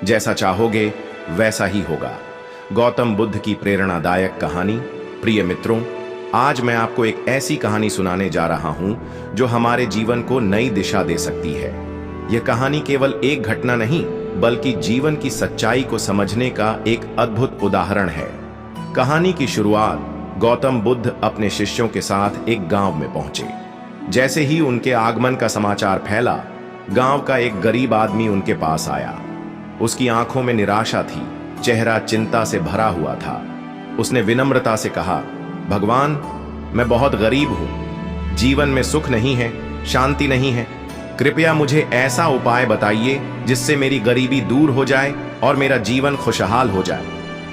जैसा चाहोगे वैसा ही होगा। गौतम बुद्ध की प्रेरणादायक कहानी। प्रिय मित्रों, आज मैं आपको एक ऐसी कहानी सुनाने जा रहा हूं जो हमारे जीवन को नई दिशा दे सकती है। यह कहानी केवल एक घटना नहीं, बल्कि जीवन की सच्चाई को समझने का एक अद्भुत उदाहरण है। कहानी की शुरुआत गौतम बुद्ध अपने शिष्यों के साथ एक गांव में पहुंचे। जैसे ही उनके आगमन का समाचार फैला, गांव का एक गरीब आदमी उनके पास आया। उसकी आंखों में निराशा थी, चेहरा चिंता से भरा हुआ था। उसने विनम्रता से कहा, भगवान, मैं बहुत गरीब हूं, जीवन में सुख नहीं है, शांति नहीं है। कृपया मुझे ऐसा उपाय बताइए जिससे मेरी गरीबी दूर हो जाए और मेरा जीवन खुशहाल हो जाए।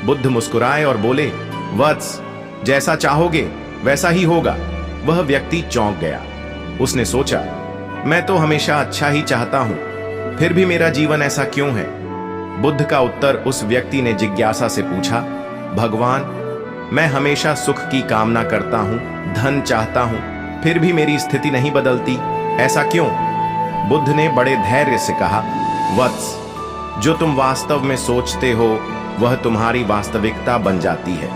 बुद्ध मुस्कुराए और बोले, वत्स, जैसा चाहोगे वैसा ही होगा। वह व्यक्ति चौंक गया। उसने सोचा, मैं तो हमेशा अच्छा ही चाहता हूं, फिर भी मेरा जीवन ऐसा क्यों है? बुद्ध का उत्तर उस व्यक्ति ने जिज्ञासा से पूछा, भगवान, मैं हमेशा सुख की कामना करता हूं, धन चाहता हूं, फिर भी मेरी स्थिति नहीं बदलती, ऐसा क्यों? बुद्ध ने बड़े धैर्य से कहा, वत्स, जो तुम वास्तव में सोचते हो वह तुम्हारी वास्तविकता बन जाती है।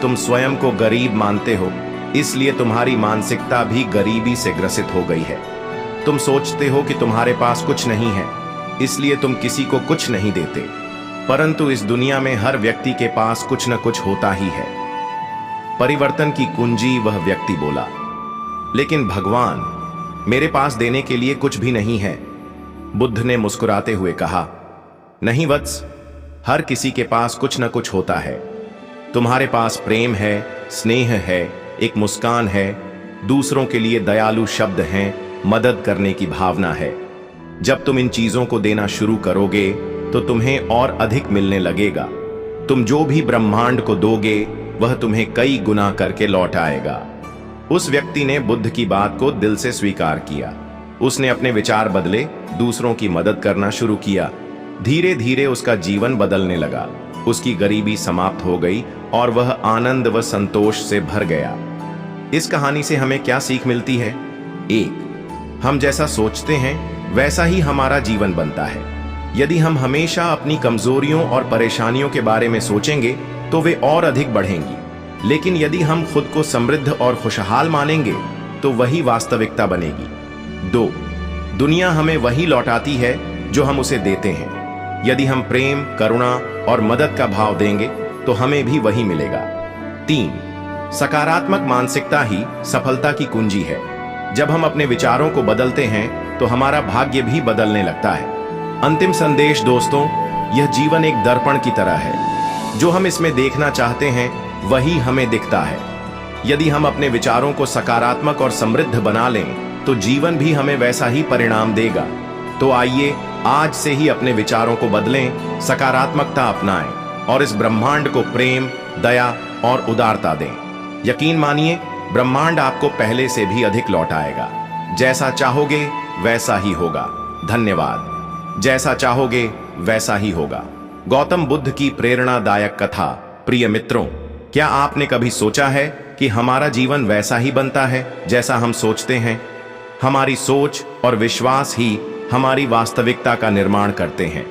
तुम स्वयं को गरीब मानते हो, इसलिए तुम्हारी मानसिकता भी गरीबी से ग्रसित हो गई है। तुम सोचते हो कि तुम्हारे पास कुछ नहीं है, इसलिए तुम किसी को कुछ नहीं देते। परंतु इस दुनिया में हर व्यक्ति के पास कुछ न कुछ होता ही है। परिवर्तन की कुंजी वह व्यक्ति बोला, लेकिन भगवान, मेरे पास देने के लिए कुछ भी नहीं है। बुद्ध ने मुस्कुराते हुए कहा, नहीं वत्स, हर किसी के पास कुछ न कुछ होता है। तुम्हारे पास प्रेम है, स्नेह है, एक मुस्कान है, दूसरों के लिए दयालु शब्द हैं, मदद करने की भावना है। जब तुम इन चीजों को देना शुरू करोगे तो तुम्हें और अधिक मिलने लगेगा। तुम जो भी ब्रह्मांड को दोगे वह तुम्हें कई गुना करके लौट आएगा। उस व्यक्ति ने बुद्ध की बात को दिल से स्वीकार किया। उसने अपने विचार बदले, दूसरों की मदद करना शुरू किया। धीरे धीरे उसका जीवन बदलने लगा। उसकी गरीबी समाप्त हो गई और वह आनंद व संतोष से भर गया। इस कहानी से हमें क्या सीख मिलती है? एक, हम जैसा सोचते हैं वैसा ही हमारा जीवन बनता है। यदि हम हमेशा अपनी कमजोरियों और परेशानियों के बारे में सोचेंगे तो वे और अधिक बढ़ेंगी। लेकिन यदि हम खुद को समृद्ध और खुशहाल मानेंगे तो वही वास्तविकता बनेगी। दो, दुनिया हमें वही लौटाती है जो हम उसे देते हैं। यदि हम प्रेम, करुणा और मदद का भाव देंगे तो हमें भी वही मिलेगा। तीन, सकारात्मक मानसिकता ही सफलता की कुंजी है। जब हम अपने विचारों को बदलते हैं तो हमारा भाग्य भी बदलने लगता है। अंतिम संदेश दोस्तों, यह जीवन एक दर्पण की तरह है। जो हम इसमें देखना चाहते हैं वही हमें दिखता है। यदि हम अपने विचारों को सकारात्मक और समृद्ध बना लें तो जीवन भी हमें वैसा ही परिणाम देगा। तो आइए आज से ही अपने विचारों को बदलें, सकारात्मकता अपनाएं और इस ब्रह्मांड को प्रेम, दया और उदारता दें। यकीन मानिए, ब्रह्मांड आपको पहले से भी अधिक लौट आएगा। जैसा चाहोगे वैसा ही होगा। धन्यवाद। जैसा चाहोगे वैसा ही होगा। गौतम बुद्ध की प्रेरणादायक कथा। प्रिय मित्रों, क्या आपने कभी सोचा है कि हमारा जीवन वैसा ही बनता है जैसा हम सोचते हैं? हमारी सोच और विश्वास ही हमारी वास्तविकता का निर्माण करते हैं।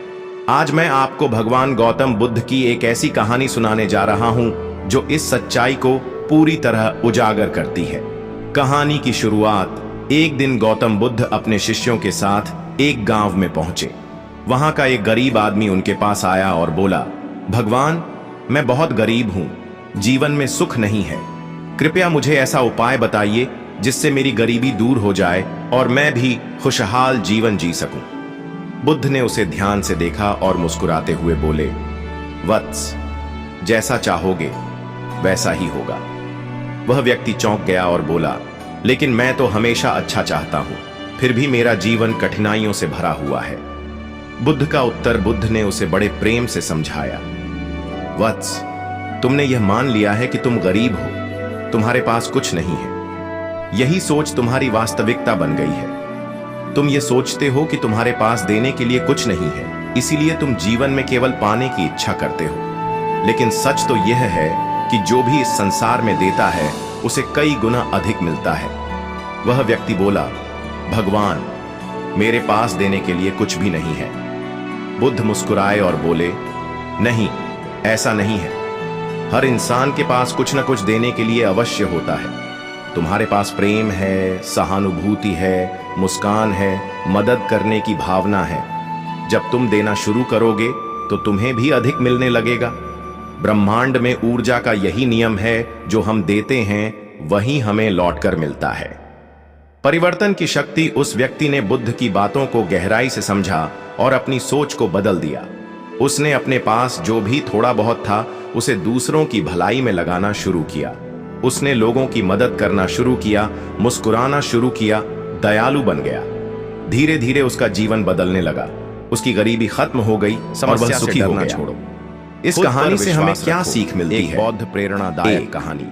आज मैं आपको भगवान गौतम बुद्ध की एक ऐसी कहानी सुनाने जा रहा हूं जो इस सच्चाई को पूरी तरह उजागर करती है। कहानी की शुरुआत, एक दिन गौतम बुद्ध अपने शिष्यों के साथ एक गांव में पहुंचे। वहां का एक गरीब आदमी उनके पास आया और बोला, भगवान, मैं बहुत गरीब हूं, जीवन में सुख नहीं है। कृपया मुझे ऐसा उपाय बताइए जिससे मेरी गरीबी दूर हो जाए और मैं भी खुशहाल जीवन जी सकूं। बुद्ध ने उसे ध्यान से देखा और मुस्कुराते हुए बोले, वत्स, जैसा चाहोगे वैसा ही होगा। वह व्यक्ति चौंक गया और बोला, लेकिन मैं तो हमेशा अच्छा चाहता हूं, फिर भी मेरा जीवन कठिनाइयों से भरा हुआ है। बुद्ध का उत्तर बुद्ध ने उसे बड़े प्रेम से समझाया, वत्स, तुमने यह मान लिया है कि तुम गरीब हो, तुम्हारे पास कुछ नहीं है। यही सोच तुम्हारी वास्तविकता बन गई है। तुम ये सोचते हो कि तुम्हारे पास देने के लिए कुछ नहीं है, इसीलिए तुम जीवन में केवल पाने की इच्छा करते हो। लेकिन सच तो यह है कि जो भी इस संसार में देता है उसे कई गुना अधिक मिलता है। वह व्यक्ति बोला, भगवान, मेरे पास देने के लिए कुछ भी नहीं है। बुद्ध मुस्कुराए और बोले, नहीं, ऐसा नहीं है। हर इंसान के पास कुछ न कुछ देने के लिए अवश्य होता है। तुम्हारे पास प्रेम है, सहानुभूति है, मुस्कान है, मदद करने की भावना है। जब तुम देना शुरू करोगे तो तुम्हें भी अधिक मिलने लगेगा। ब्रह्मांड में ऊर्जा का यही नियम है, जो हम देते हैं वही हमें लौटकर मिलता है। परिवर्तन की शक्ति। उस व्यक्ति ने बुद्ध की बातों को गहराई से समझा और अपनी सोच को बदल दिया। उसने अपने पास जो भी थोड़ा बहुत था उसे दूसरों की भलाई में लगाना शुरू किया। उसने लोगों की मदद करना शुरू किया, मुस्कुराना शुरू किया, दयालु बन गया। धीरे धीरे उसका जीवन बदलने लगा। उसकी गरीबी खत्म हो गई और वह सुखी हो गया। छोड़ो। इस कहानी से हमें क्या सीख मिलती है? बौद्ध प्रेरणादायक कहानी।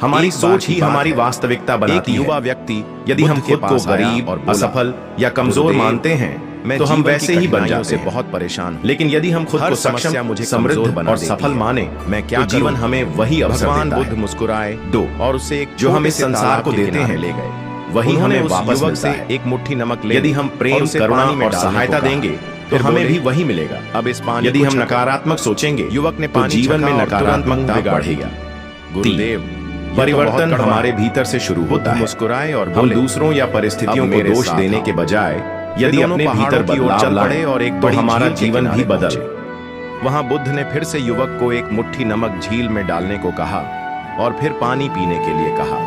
हमारी सोच ही हमारी वास्तविकता बनाती है। युवा व्यक्ति यदि हम खुद को गरीब और असफल या कमजोर मानते हैं तो हम वैसे ही बन जाते हैं। बहुत परेशान। लेकिन यदि हम खुद को सक्षम, समृद्ध और सफल माने, मैं क्या तो जीवन हमें वही अवसर देता है। बुद्ध मुस्कुराए दो और उसे एक जो हम इस संसार को देते हैं ले गए, वही हमें वापस मिलता है। एक मुट्ठी नमक ले। यदि हम प्रेम, करुणा और सहायता देंगे तो हमें भी वही मिलेगा। अब इस पानी यदि हम नकारात्मक सोचेंगे, युवक ने तो जीवन में नकारात्मकता बढ़ेगा। गुरुदेव, परिवर्तन हमारे भीतर से शुरू होता है। मुस्कुराए और हम दूसरों या परिस्थितियों को दोष देने के बजाय यदि अपने भीतर बदलाव लाए और एक तो हमारा जीवन भी बदले। वहां बुद्ध ने फिर से युवक को एक मुट्ठी नमक झील में डालने को कहा और फिर पानी पीने के लिए कहा।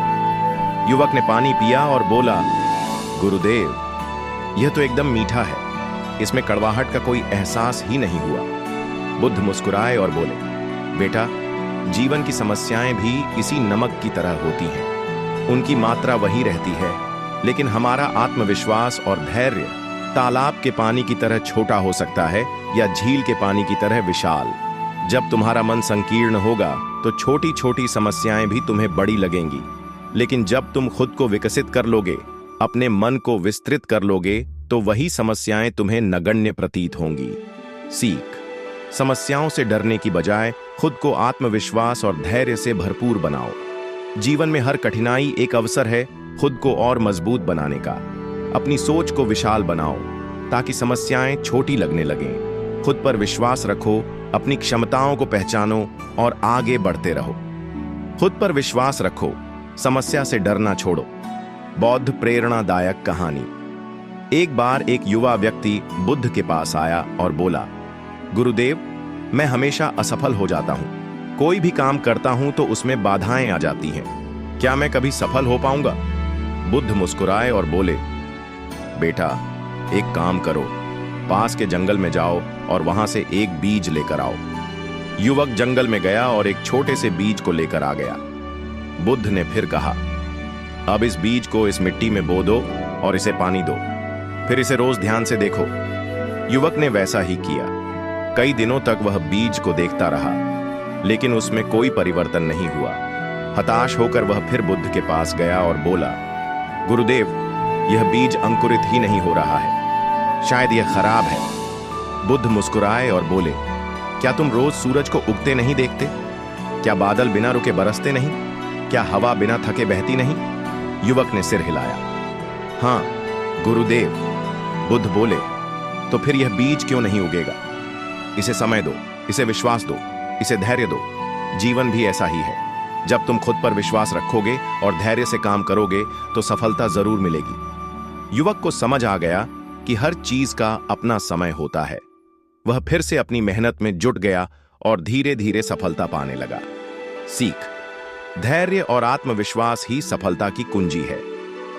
युवक ने पानी पिया और बोला, गुरुदेव, यह तो एकदम मीठा है, इसमें कड़वाहट का कोई एहसास ही नहीं हुआ। बुद्ध मुस्कुराए और बोले, बेटा, जीवन की समस्याएं भी इसी नमक की तरह होती हैं। उनकी मात्रा वही रहती है, लेकिन हमारा आत्मविश्वास और धैर्य तालाब के पानी की तरह छोटा हो सकता है या झील के पानी की तरह विशाल। जब तुम्हारा मन संकीर्ण होगा तो छोटी छोटी समस्याएं भी तुम्हें बड़ी लगेंगी, लेकिन जब तुम खुद को विकसित कर लोगे, अपने मन को विस्तृत कर लोगे, तो वही समस्याएं तुम्हें नगण्य प्रतीत होंगी। सीख। समस्याओं से डरने की बजाय खुद को आत्मविश्वास और धैर्य से भरपूर बनाओ। जीवन में हर कठिनाई एक अवसर है खुद को और मजबूत बनाने का। अपनी सोच को विशाल बनाओ ताकि समस्याएं छोटी लगने लगें। खुद पर विश्वास रखो, अपनी क्षमताओं को पहचानो और आगे बढ़ते रहो। खुद पर विश्वास रखो, समस्या से डरना छोड़ो। बौद्ध प्रेरणादायक कहानी। एक बार एक युवा व्यक्ति बुद्ध के पास आया और बोला, गुरुदेव, मैं हमेशा असफल हो जाता हूं। कोई भी काम करता हूं तो उसमें बाधाएं आ जाती हैं। क्या मैं कभी सफल हो पाऊंगा? बुद्ध मुस्कुराए और बोले, बेटा, एक काम करो, पास के जंगल में जाओ और वहां से एक बीज लेकर आओ। युवक जंगल में गया और एक छोटे से बीज को लेकर आ गया। बुद्ध ने फिर कहा, अब इस बीज को इस मिट्टी में बो दो और इसे पानी दो, फिर इसे रोज ध्यान से देखो। युवक ने वैसा ही किया। कई दिनों तक वह बीज को देखता रहा, लेकिन उसमें कोई परिवर्तन नहीं हुआ। हताश होकर वह फिर बुद्ध के पास गया और बोला, गुरुदेव, यह बीज अंकुरित ही नहीं हो रहा है, शायद यह खराब है। बुद्ध मुस्कुराए और बोले, क्या तुम रोज सूरज को उगते नहीं देखते? क्या बादल बिना रुके बरसते नहीं? क्या हवा बिना थके बहती नहीं? युवक ने सिर हिलाया। हाँ गुरुदेव। बुद्ध बोले, तो फिर यह बीज क्यों नहीं उगेगा? इसे समय दो, इसे विश्वास दो, इसे धैर्य दो। जीवन भी ऐसा ही है। जब तुम खुद पर विश्वास रखोगे और धैर्य से काम करोगे तो सफलता जरूर मिलेगी। युवक को समझ आ गया कि हर चीज का अपना समय होता है। वह फिर से अपनी मेहनत में जुट गया और धीरे धीरे सफलता पाने लगा। सीख। धैर्य और आत्मविश्वास ही सफलता की कुंजी है।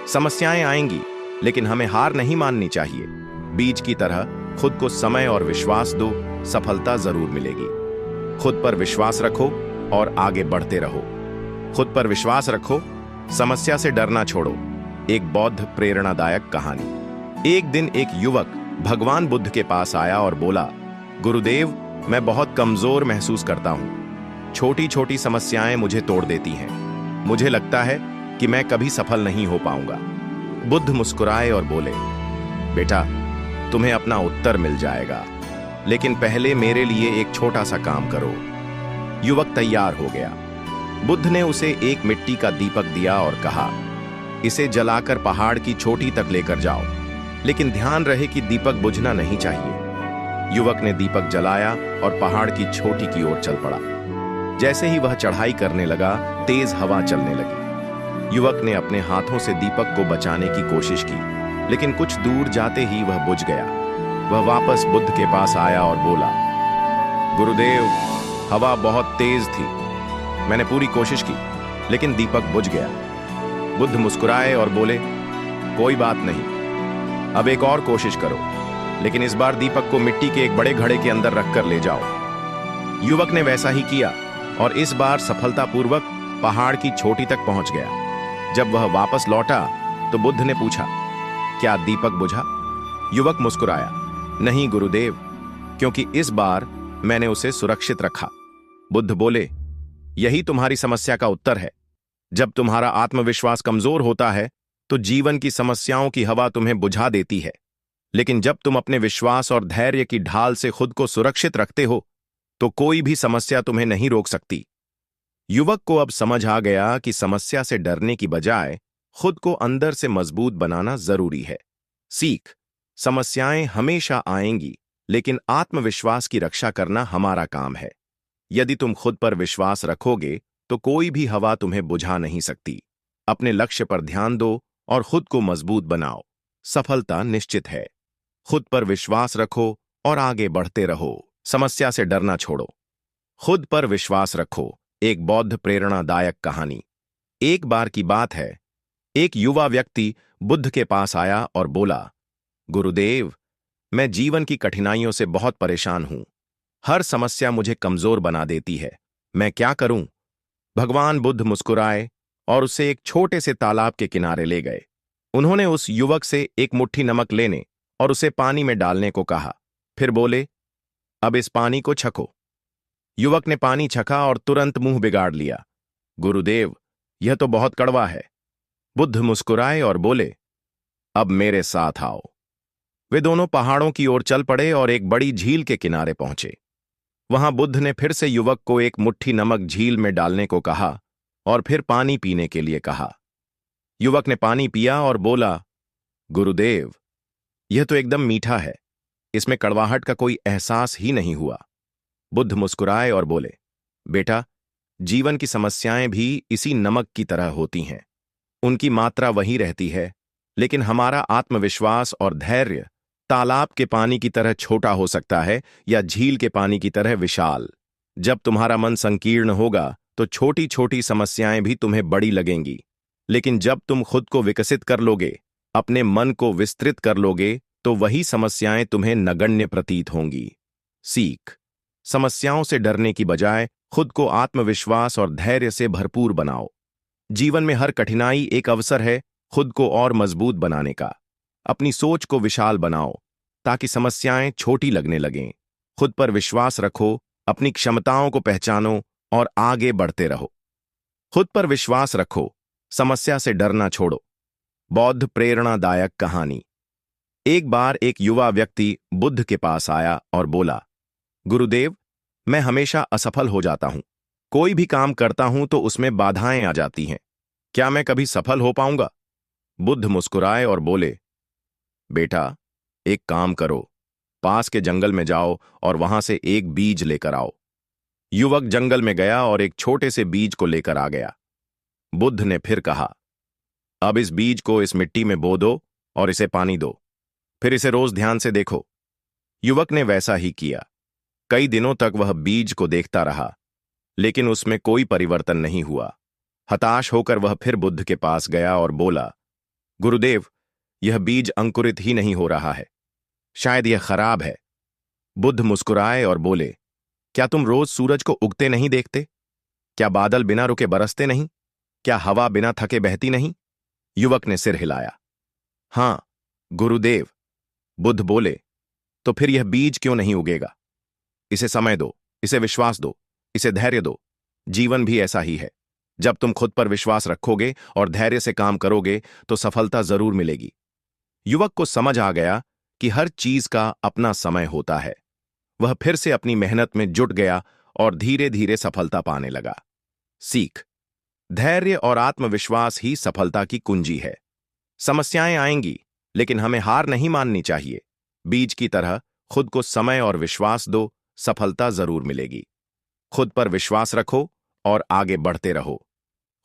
समस्याएं आएंगी, लेकिन हमें हार नहीं माननी चाहिए। बीज की तरह खुद को समय और विश्वास दो, सफलता जरूर मिलेगी। खुद पर विश्वास रखो और आगे बढ़ते रहो। खुद पर विश्वास रखो, समस्या से डरना छोड़ो। एक बौद्ध प्रेरणादायक कहानी। एक दिन एक युवक भगवान बुद्ध के पास आया और बोला, गुरुदेव, मैं बहुत कमजोर महसूस करता हूं। छोटी छोटी समस्याएं मुझे तोड़ देती हैं। मुझे लगता है कि मैं कभी सफल नहीं हो पाऊंगा। बुद्ध मुस्कुराए और बोले, बेटा, तुम्हें अपना उत्तर मिल जाएगा, लेकिन पहले मेरे लिए एक छोटा सा काम करो। युवक तैयार हो गया। बुद्ध ने उसे एक मिट्टी का दीपक दिया और कहा, इसे जलाकर पहाड़ की चोटी तक लेकर जाओ, लेकिन ध्यान रहे कि दीपक बुझना नहीं चाहिए। युवक ने दीपक जलाया और पहाड़ की चोटी की ओर चल पड़ा। जैसे ही वह चढ़ाई करने लगा, तेज हवा चलने लगी। युवक ने अपने हाथों से दीपक को बचाने की कोशिश की, लेकिन कुछ दूर जाते ही वह बुझ गया। वह वापस बुद्ध के पास आया और बोला, गुरुदेव, हवा बहुत तेज थी। मैंने पूरी कोशिश की, लेकिन दीपक बुझ गया। बुद्ध मुस्कुराए और बोले, कोई बात नहीं, अब एक और कोशिश करो, लेकिन इस बार दीपक को मिट्टी के एक बड़े घड़े के अंदर रखकर ले जाओ। युवक ने वैसा ही किया और इस बार सफलतापूर्वक पहाड़ की चोटी तक पहुंच गया। जब वह वापस लौटा तो बुद्ध ने पूछा, क्या दीपक बुझा? युवक मुस्कुराया, नहीं गुरुदेव, क्योंकि इस बार मैंने उसे सुरक्षित रखा। बुद्ध बोले, यही तुम्हारी समस्या का उत्तर है। जब तुम्हारा आत्मविश्वास कमजोर होता है तो जीवन की समस्याओं की हवा तुम्हें बुझा देती है, लेकिन जब तुम अपने विश्वास और धैर्य की ढाल से खुद को सुरक्षित रखते हो तो कोई भी समस्या तुम्हें नहीं रोक सकती। युवक को अब समझ आ गया कि समस्या से डरने की बजाय खुद को अंदर से मजबूत बनाना जरूरी है। सीख, समस्याएं हमेशा आएंगी, लेकिन आत्मविश्वास की रक्षा करना हमारा काम है। यदि तुम खुद पर विश्वास रखोगे तो कोई भी हवा तुम्हें बुझा नहीं सकती। अपने लक्ष्य पर ध्यान दो और खुद को मजबूत बनाओ। सफलता निश्चित है। खुद पर विश्वास रखो और आगे बढ़ते रहो। समस्या से डरना छोड़ो। खुद पर विश्वास रखो। एक बौद्ध प्रेरणादायक कहानी। एक बार की बात है, एक युवा व्यक्ति बुद्ध के पास आया और बोला, गुरुदेव, मैं जीवन की कठिनाइयों से बहुत परेशान हूं। हर समस्या मुझे कमजोर बना देती है। मैं क्या करूं? भगवान बुद्ध मुस्कुराए और उसे एक छोटे से तालाब के किनारे ले गए। उन्होंने उस युवक से एक मुट्ठी नमक लेने और उसे पानी में डालने को कहा। फिर बोले, अब इस पानी को छको। युवक ने पानी छका और तुरंत मुंह बिगाड़ लिया। गुरुदेव, यह तो बहुत कड़वा है। बुद्ध मुस्कुराए और बोले, अब मेरे साथ आओ। वे दोनों पहाड़ों की ओर चल पड़े और एक बड़ी झील के किनारे पहुंचे। वहां बुद्ध ने फिर से युवक को एक मुट्ठी नमक झील में डालने को कहा और फिर पानी पीने के लिए कहा। युवक ने पानी पिया और बोला, गुरुदेव, यह तो एकदम मीठा है। इसमें कड़वाहट का कोई एहसास ही नहीं हुआ। बुद्ध मुस्कुराए और बोले, बेटा, जीवन की समस्याएं भी इसी नमक की तरह होती हैं। उनकी मात्रा वही रहती है, लेकिन हमारा आत्मविश्वास और धैर्य तालाब के पानी की तरह छोटा हो सकता है या झील के पानी की तरह विशाल। जब तुम्हारा मन संकीर्ण होगा तो छोटी छोटी समस्याएं भी तुम्हें बड़ी लगेंगी, लेकिन जब तुम खुद को विकसित कर लोगे, अपने मन को विस्तृत कर लोगे, तो वही समस्याएं तुम्हें नगण्य प्रतीत होंगी। सीख, समस्याओं से डरने की बजाय खुद को आत्मविश्वास और धैर्य से भरपूर बनाओ। जीवन में हर कठिनाई एक अवसर है खुद को और मजबूत बनाने का। अपनी सोच को विशाल बनाओ ताकि समस्याएं छोटी लगने लगें। खुद पर विश्वास रखो, अपनी क्षमताओं को पहचानो और आगे बढ़ते रहो। खुद पर विश्वास रखो, समस्या से डरना छोड़ो। बौद्ध प्रेरणादायक कहानी। एक बार एक युवा व्यक्ति बुद्ध के पास आया और बोला, गुरुदेव, मैं हमेशा असफल हो जाता हूं। कोई भी काम करता हूं तो उसमें बाधाएं आ जाती हैं। क्या मैं कभी सफल हो पाऊंगा? बुद्ध मुस्कुराए और बोले, बेटा, एक काम करो, पास के जंगल में जाओ और वहां से एक बीज लेकर आओ। युवक जंगल में गया और एक छोटे से बीज को लेकर आ गया। बुद्ध ने फिर कहा, अब इस बीज को इस मिट्टी में बो दो और इसे पानी दो। फिर इसे रोज ध्यान से देखो। युवक ने वैसा ही किया। कई दिनों तक वह बीज को देखता रहा, लेकिन उसमें कोई परिवर्तन नहीं हुआ। हताश होकर वह फिर बुद्ध के पास गया और बोला, गुरुदेव, यह बीज अंकुरित ही नहीं हो रहा है। शायद यह खराब है। बुद्ध मुस्कुराए और बोले, क्या तुम रोज सूरज को उगते नहीं देखते? क्या बादल बिना रुके बरसते नहीं? क्या हवा बिना थके बहती नहीं? युवक ने सिर हिलाया। हां गुरुदेव। बुद्ध बोले, तो फिर यह बीज क्यों नहीं उगेगा? इसे समय दो, इसे विश्वास दो, इसे धैर्य दो। जीवन भी ऐसा ही है। जब तुम खुद पर विश्वास रखोगे और धैर्य से काम करोगे तो सफलता जरूर मिलेगी। युवक को समझ आ गया कि हर चीज का अपना समय होता है। वह फिर से अपनी मेहनत में जुट गया और धीरे धीरे सफलता पाने लगा। सीख, धैर्य और आत्मविश्वास ही सफलता की कुंजी है। समस्याएं आएंगी, लेकिन हमें हार नहीं माननी चाहिए। बीज की तरह खुद को समय और विश्वास दो, सफलता जरूर मिलेगी। खुद पर विश्वास रखो और आगे बढ़ते रहो।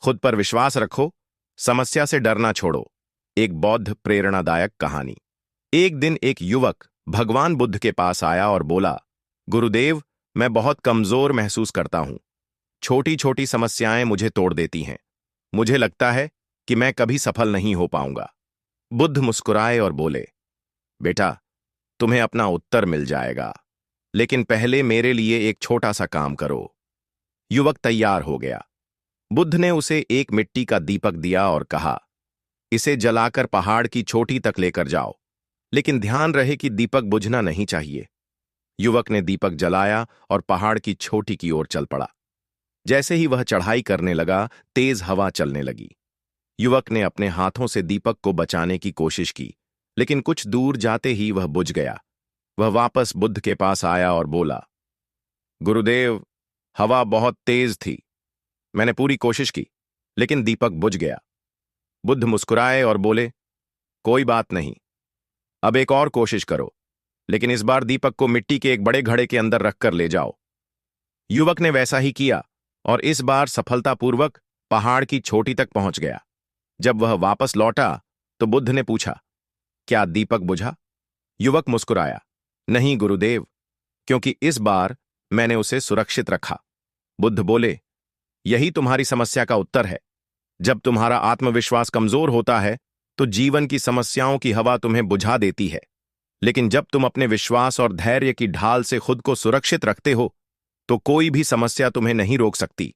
खुद पर विश्वास रखो, समस्या से डरना छोड़ो। एक बौद्ध प्रेरणादायक कहानी। एक दिन एक युवक भगवान बुद्ध के पास आया और बोला, गुरुदेव, मैं बहुत कमजोर महसूस करता हूं। छोटी छोटी समस्याएं मुझे तोड़ देती हैं। मुझे लगता है कि मैं कभी सफल नहीं हो पाऊंगा। बुद्ध मुस्कुराए और बोले, बेटा, तुम्हें अपना उत्तर मिल जाएगा, लेकिन पहले मेरे लिए एक छोटा सा काम करो। युवक तैयार हो गया। बुद्ध ने उसे एक मिट्टी का दीपक दिया और कहा, इसे जलाकर पहाड़ की चोटी तक लेकर जाओ, लेकिन ध्यान रहे कि दीपक बुझना नहीं चाहिए। युवक ने दीपक जलाया और पहाड़ की चोटी की ओर चल पड़ा। जैसे ही वह चढ़ाई करने लगा, तेज हवा चलने लगी। युवक ने अपने हाथों से दीपक को बचाने की कोशिश की, लेकिन कुछ दूर जाते ही वह बुझ गया। वह वापस बुद्ध के पास आया और बोला, गुरुदेव, हवा बहुत तेज थी। मैंने पूरी कोशिश की, लेकिन दीपक बुझ गया। बुद्ध मुस्कुराए और बोले, कोई बात नहीं, अब एक और कोशिश करो, लेकिन इस बार दीपक को मिट्टी के एक बड़े घड़े के अंदर रखकर ले जाओ। युवक ने वैसा ही किया और इस बार सफलतापूर्वक पहाड़ की चोटी तक पहुंच गया। जब वह वापस लौटा तो बुद्ध ने पूछा, क्या दीपक बुझा? युवक मुस्कुराया, नहीं गुरुदेव, क्योंकि इस बार मैंने उसे सुरक्षित रखा। बुद्ध बोले, यही तुम्हारी समस्या का उत्तर है। जब तुम्हारा आत्मविश्वास कमजोर होता है तो जीवन की समस्याओं की हवा तुम्हें बुझा देती है, लेकिन जब तुम अपने विश्वास और धैर्य की ढाल से खुद को सुरक्षित रखते हो तो कोई भी समस्या तुम्हें नहीं रोक सकती।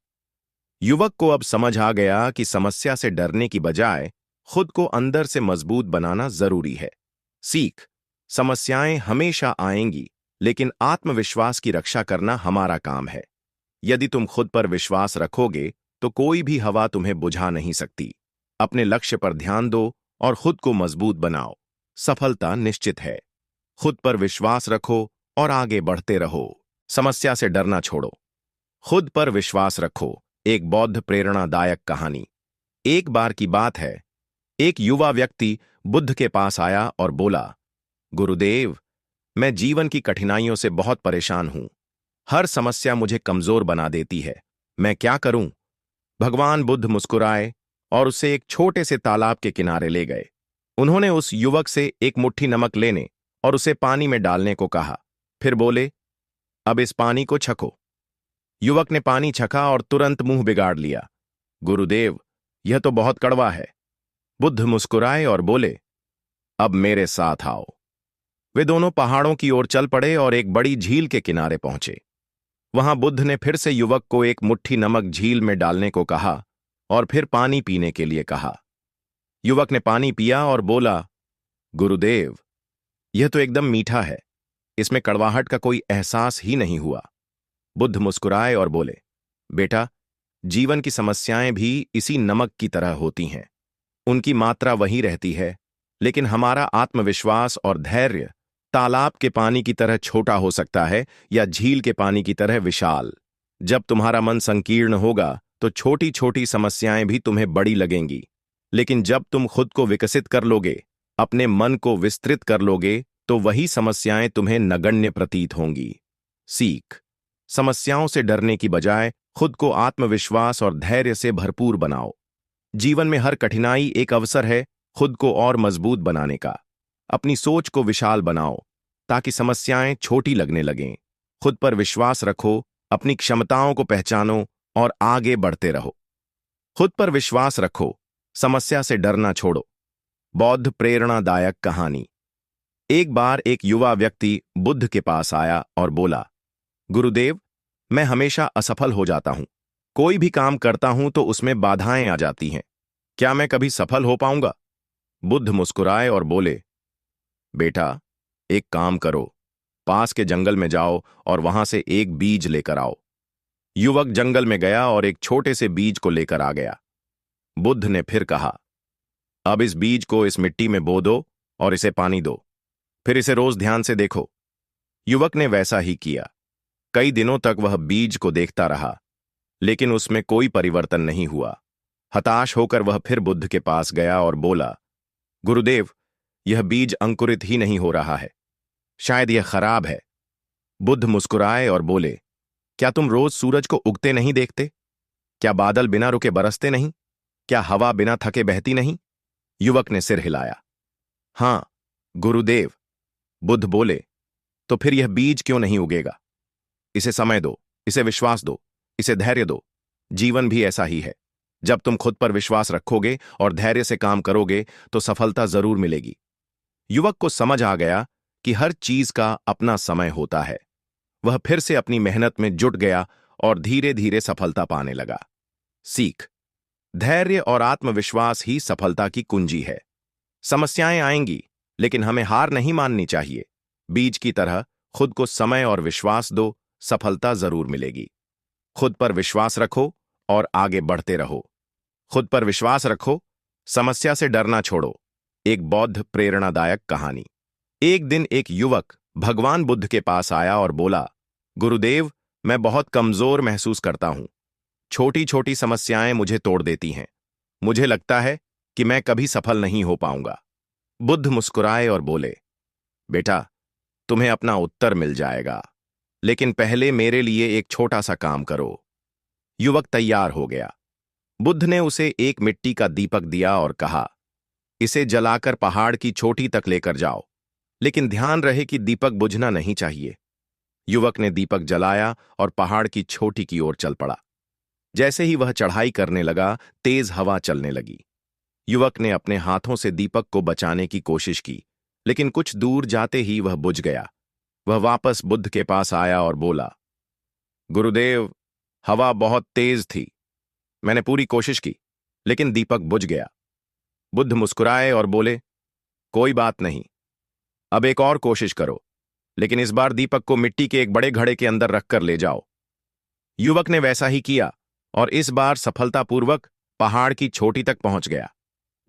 युवक को अब समझ आ गया कि समस्या से डरने की बजाय खुद को अंदर से मजबूत बनाना जरूरी है। सीख, समस्याएं हमेशा आएंगी, लेकिन आत्मविश्वास की रक्षा करना हमारा काम है। यदि तुम खुद पर विश्वास रखोगे तो कोई भी हवा तुम्हें बुझा नहीं सकती। अपने लक्ष्य पर ध्यान दो और खुद को मजबूत बनाओ। सफलता निश्चित है। खुद पर विश्वास रखो और आगे बढ़ते रहो। समस्या से डरना छोड़ो। खुद पर विश्वास रखो। एक बौद्ध प्रेरणादायक कहानी। एक बार की बात है, एक युवा व्यक्ति बुद्ध के पास आया और बोला, गुरुदेव, मैं जीवन की कठिनाइयों से बहुत परेशान हूं। हर समस्या मुझे कमजोर बना देती है। मैं क्या करूं? भगवान बुद्ध मुस्कुराए और उसे एक छोटे से तालाब के किनारे ले गए। उन्होंने उस युवक से एक मुट्ठी नमक लेने और उसे पानी में डालने को कहा। फिर बोले, अब इस पानी को छको। युवक ने पानी छका और तुरंत मुंह बिगाड़ लिया। गुरुदेव, यह तो बहुत कड़वा है। बुद्ध मुस्कुराए और बोले, अब मेरे साथ आओ। वे दोनों पहाड़ों की ओर चल पड़े और एक बड़ी झील के किनारे पहुंचे। वहां बुद्ध ने फिर से युवक को एक मुट्ठी नमक झील में डालने को कहा और फिर पानी पीने के लिए कहा। युवक ने पानी पिया और बोला, गुरुदेव, यह तो एकदम मीठा है। इसमें कड़वाहट का कोई एहसास ही नहीं हुआ। बुद्ध मुस्कुराए और बोले, बेटा, जीवन की समस्याएं भी इसी नमक की तरह होती हैं। उनकी मात्रा वही रहती है, लेकिन हमारा आत्मविश्वास और धैर्य तालाब के पानी की तरह छोटा हो सकता है या झील के पानी की तरह विशाल। जब तुम्हारा मन संकीर्ण होगा तो छोटी छोटी समस्याएं भी तुम्हें बड़ी लगेंगी, लेकिन जब तुम खुद को विकसित कर लोगे, अपने मन को विस्तृत कर लोगे, तो वही समस्याएं तुम्हें नगण्य प्रतीत होंगी। सीख, समस्याओं से डरने की बजाय खुद को आत्मविश्वास और धैर्य से भरपूर बनाओ। जीवन में हर कठिनाई एक अवसर है खुद को और मजबूत बनाने का। अपनी सोच को विशाल बनाओ ताकि समस्याएं छोटी लगने लगें। खुद पर विश्वास रखो, अपनी क्षमताओं को पहचानो और आगे बढ़ते रहो। खुद पर विश्वास रखो, समस्या से डरना छोड़ो। बौद्ध प्रेरणादायक कहानी। एक बार एक युवा व्यक्ति बुद्ध के पास आया और बोला, गुरुदेव, मैं हमेशा असफल हो जाता हूं। कोई भी काम करता हूं तो उसमें बाधाएं आ जाती हैं। क्या मैं कभी सफल हो पाऊंगा? बुद्ध मुस्कुराए और बोले, बेटा, एक काम करो, पास के जंगल में जाओ और वहां से एक बीज लेकर आओ। युवक जंगल में गया और एक छोटे से बीज को लेकर आ गया। बुद्ध ने फिर कहा, अब इस बीज को इस मिट्टी में बो दो और इसे पानी दो। फिर इसे रोज ध्यान से देखो। युवक ने वैसा ही किया। कई दिनों तक वह बीज को देखता रहा, लेकिन उसमें कोई परिवर्तन नहीं हुआ। हताश होकर वह फिर बुद्ध के पास गया और बोला, गुरुदेव, यह बीज अंकुरित ही नहीं हो रहा है। शायद यह खराब है। बुद्ध मुस्कुराए और बोले, क्या तुम रोज सूरज को उगते नहीं देखते? क्या बादल बिना रुके बरसते नहीं? क्या हवा बिना थके बहती नहीं? युवक ने सिर हिलाया। हां गुरुदेव। बुद्ध बोले, तो फिर यह बीज क्यों नहीं उगेगा? इसे समय दो, इसे विश्वास दो, इसे धैर्य दो। जीवन भी ऐसा ही है। जब तुम खुद पर विश्वास रखोगे और धैर्य से काम करोगे तो सफलता जरूर मिलेगी। युवक को समझ आ गया कि हर चीज का अपना समय होता है। वह फिर से अपनी मेहनत में जुट गया और धीरे धीरे सफलता पाने लगा। सीख: धैर्य और आत्मविश्वास ही सफलता की कुंजी है। समस्याएं आएंगी, लेकिन हमें हार नहीं माननी चाहिए। बीज की तरह खुद को समय और विश्वास दो, सफलता जरूर मिलेगी। खुद पर विश्वास रखो और आगे बढ़ते रहो। खुद पर विश्वास रखो, समस्या से डरना छोड़ो। एक बौद्ध प्रेरणादायक कहानी। एक दिन एक युवक भगवान बुद्ध के पास आया और बोला, गुरुदेव, मैं बहुत कमजोर महसूस करता हूं। छोटी छोटी समस्याएं मुझे तोड़ देती हैं। मुझे लगता है कि मैं कभी सफल नहीं हो पाऊंगा। बुद्ध मुस्कुराए और बोले, बेटा, तुम्हें अपना उत्तर मिल जाएगा, लेकिन पहले मेरे लिए एक छोटा सा काम करो। युवक तैयार हो गया। बुद्ध ने उसे एक मिट्टी का दीपक दिया और कहा, इसे जलाकर पहाड़ की चोटी तक लेकर जाओ, लेकिन ध्यान रहे कि दीपक बुझना नहीं चाहिए। युवक ने दीपक जलाया और पहाड़ की चोटी की ओर चल पड़ा। जैसे ही वह चढ़ाई करने लगा, तेज हवा चलने लगी। युवक ने अपने हाथों से दीपक को बचाने की कोशिश की, लेकिन कुछ दूर जाते ही वह बुझ गया। वह वापस बुद्ध के पास आया और बोला, गुरुदेव, हवा बहुत तेज थी। मैंने पूरी कोशिश की, लेकिन दीपक बुझ गया। बुद्ध मुस्कुराए और बोले, कोई बात नहीं, अब एक और कोशिश करो, लेकिन इस बार दीपक को मिट्टी के एक बड़े घड़े के अंदर रखकर ले जाओ। युवक ने वैसा ही किया और इस बार सफलतापूर्वक पहाड़ की चोटी तक पहुंच गया।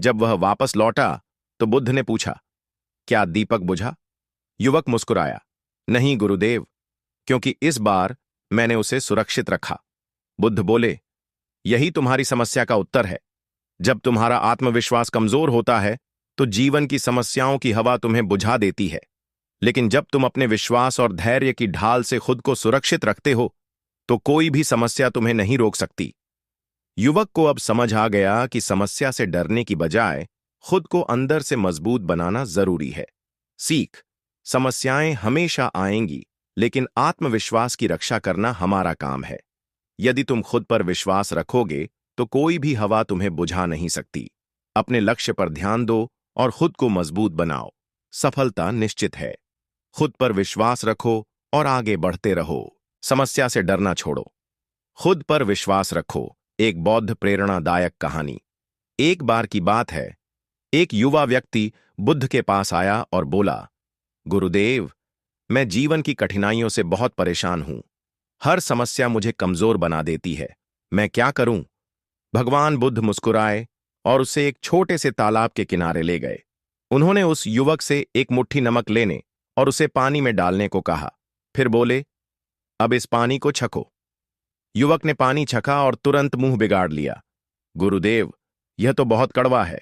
जब वह वापस लौटा तो बुद्ध ने पूछा, क्या दीपक बुझा? युवक मुस्कुराया, नहीं गुरुदेव, क्योंकि इस बार मैंने उसे सुरक्षित रखा। बुद्ध बोले, यही तुम्हारी समस्या का उत्तर है। जब तुम्हारा आत्मविश्वास कमजोर होता है तो जीवन की समस्याओं की हवा तुम्हें बुझा देती है, लेकिन जब तुम अपने विश्वास और धैर्य की ढाल से खुद को सुरक्षित रखते हो तो कोई भी समस्या तुम्हें नहीं रोक सकती। युवक को अब समझ आ गया कि समस्या से डरने की बजाय खुद को अंदर से मजबूत बनाना जरूरी है। सीख: समस्याएं हमेशा आएंगी, लेकिन आत्मविश्वास की रक्षा करना हमारा काम है। यदि तुम खुद पर विश्वास रखोगे तो कोई भी हवा तुम्हें बुझा नहीं सकती। अपने लक्ष्य पर ध्यान दो और खुद को मजबूत बनाओ। सफलता निश्चित है। खुद पर विश्वास रखो और आगे बढ़ते रहो। समस्या से डरना छोड़ो। खुद पर विश्वास रखो। एक बौद्ध प्रेरणादायक कहानी। एक बार की बात है, एक युवा व्यक्ति बुद्ध के पास आया और बोला, गुरुदेव, मैं जीवन की कठिनाइयों से बहुत परेशान हूं। हर समस्या मुझे कमजोर बना देती है। मैं क्या करूं? भगवान बुद्ध मुस्कुराए और उसे एक छोटे से तालाब के किनारे ले गए। उन्होंने उस युवक से एक मुट्ठी नमक लेने और उसे पानी में डालने को कहा। फिर बोले, अब इस पानी को छको। युवक ने पानी छका और तुरंत मुंह बिगाड़ लिया। गुरुदेव, यह तो बहुत कड़वा है।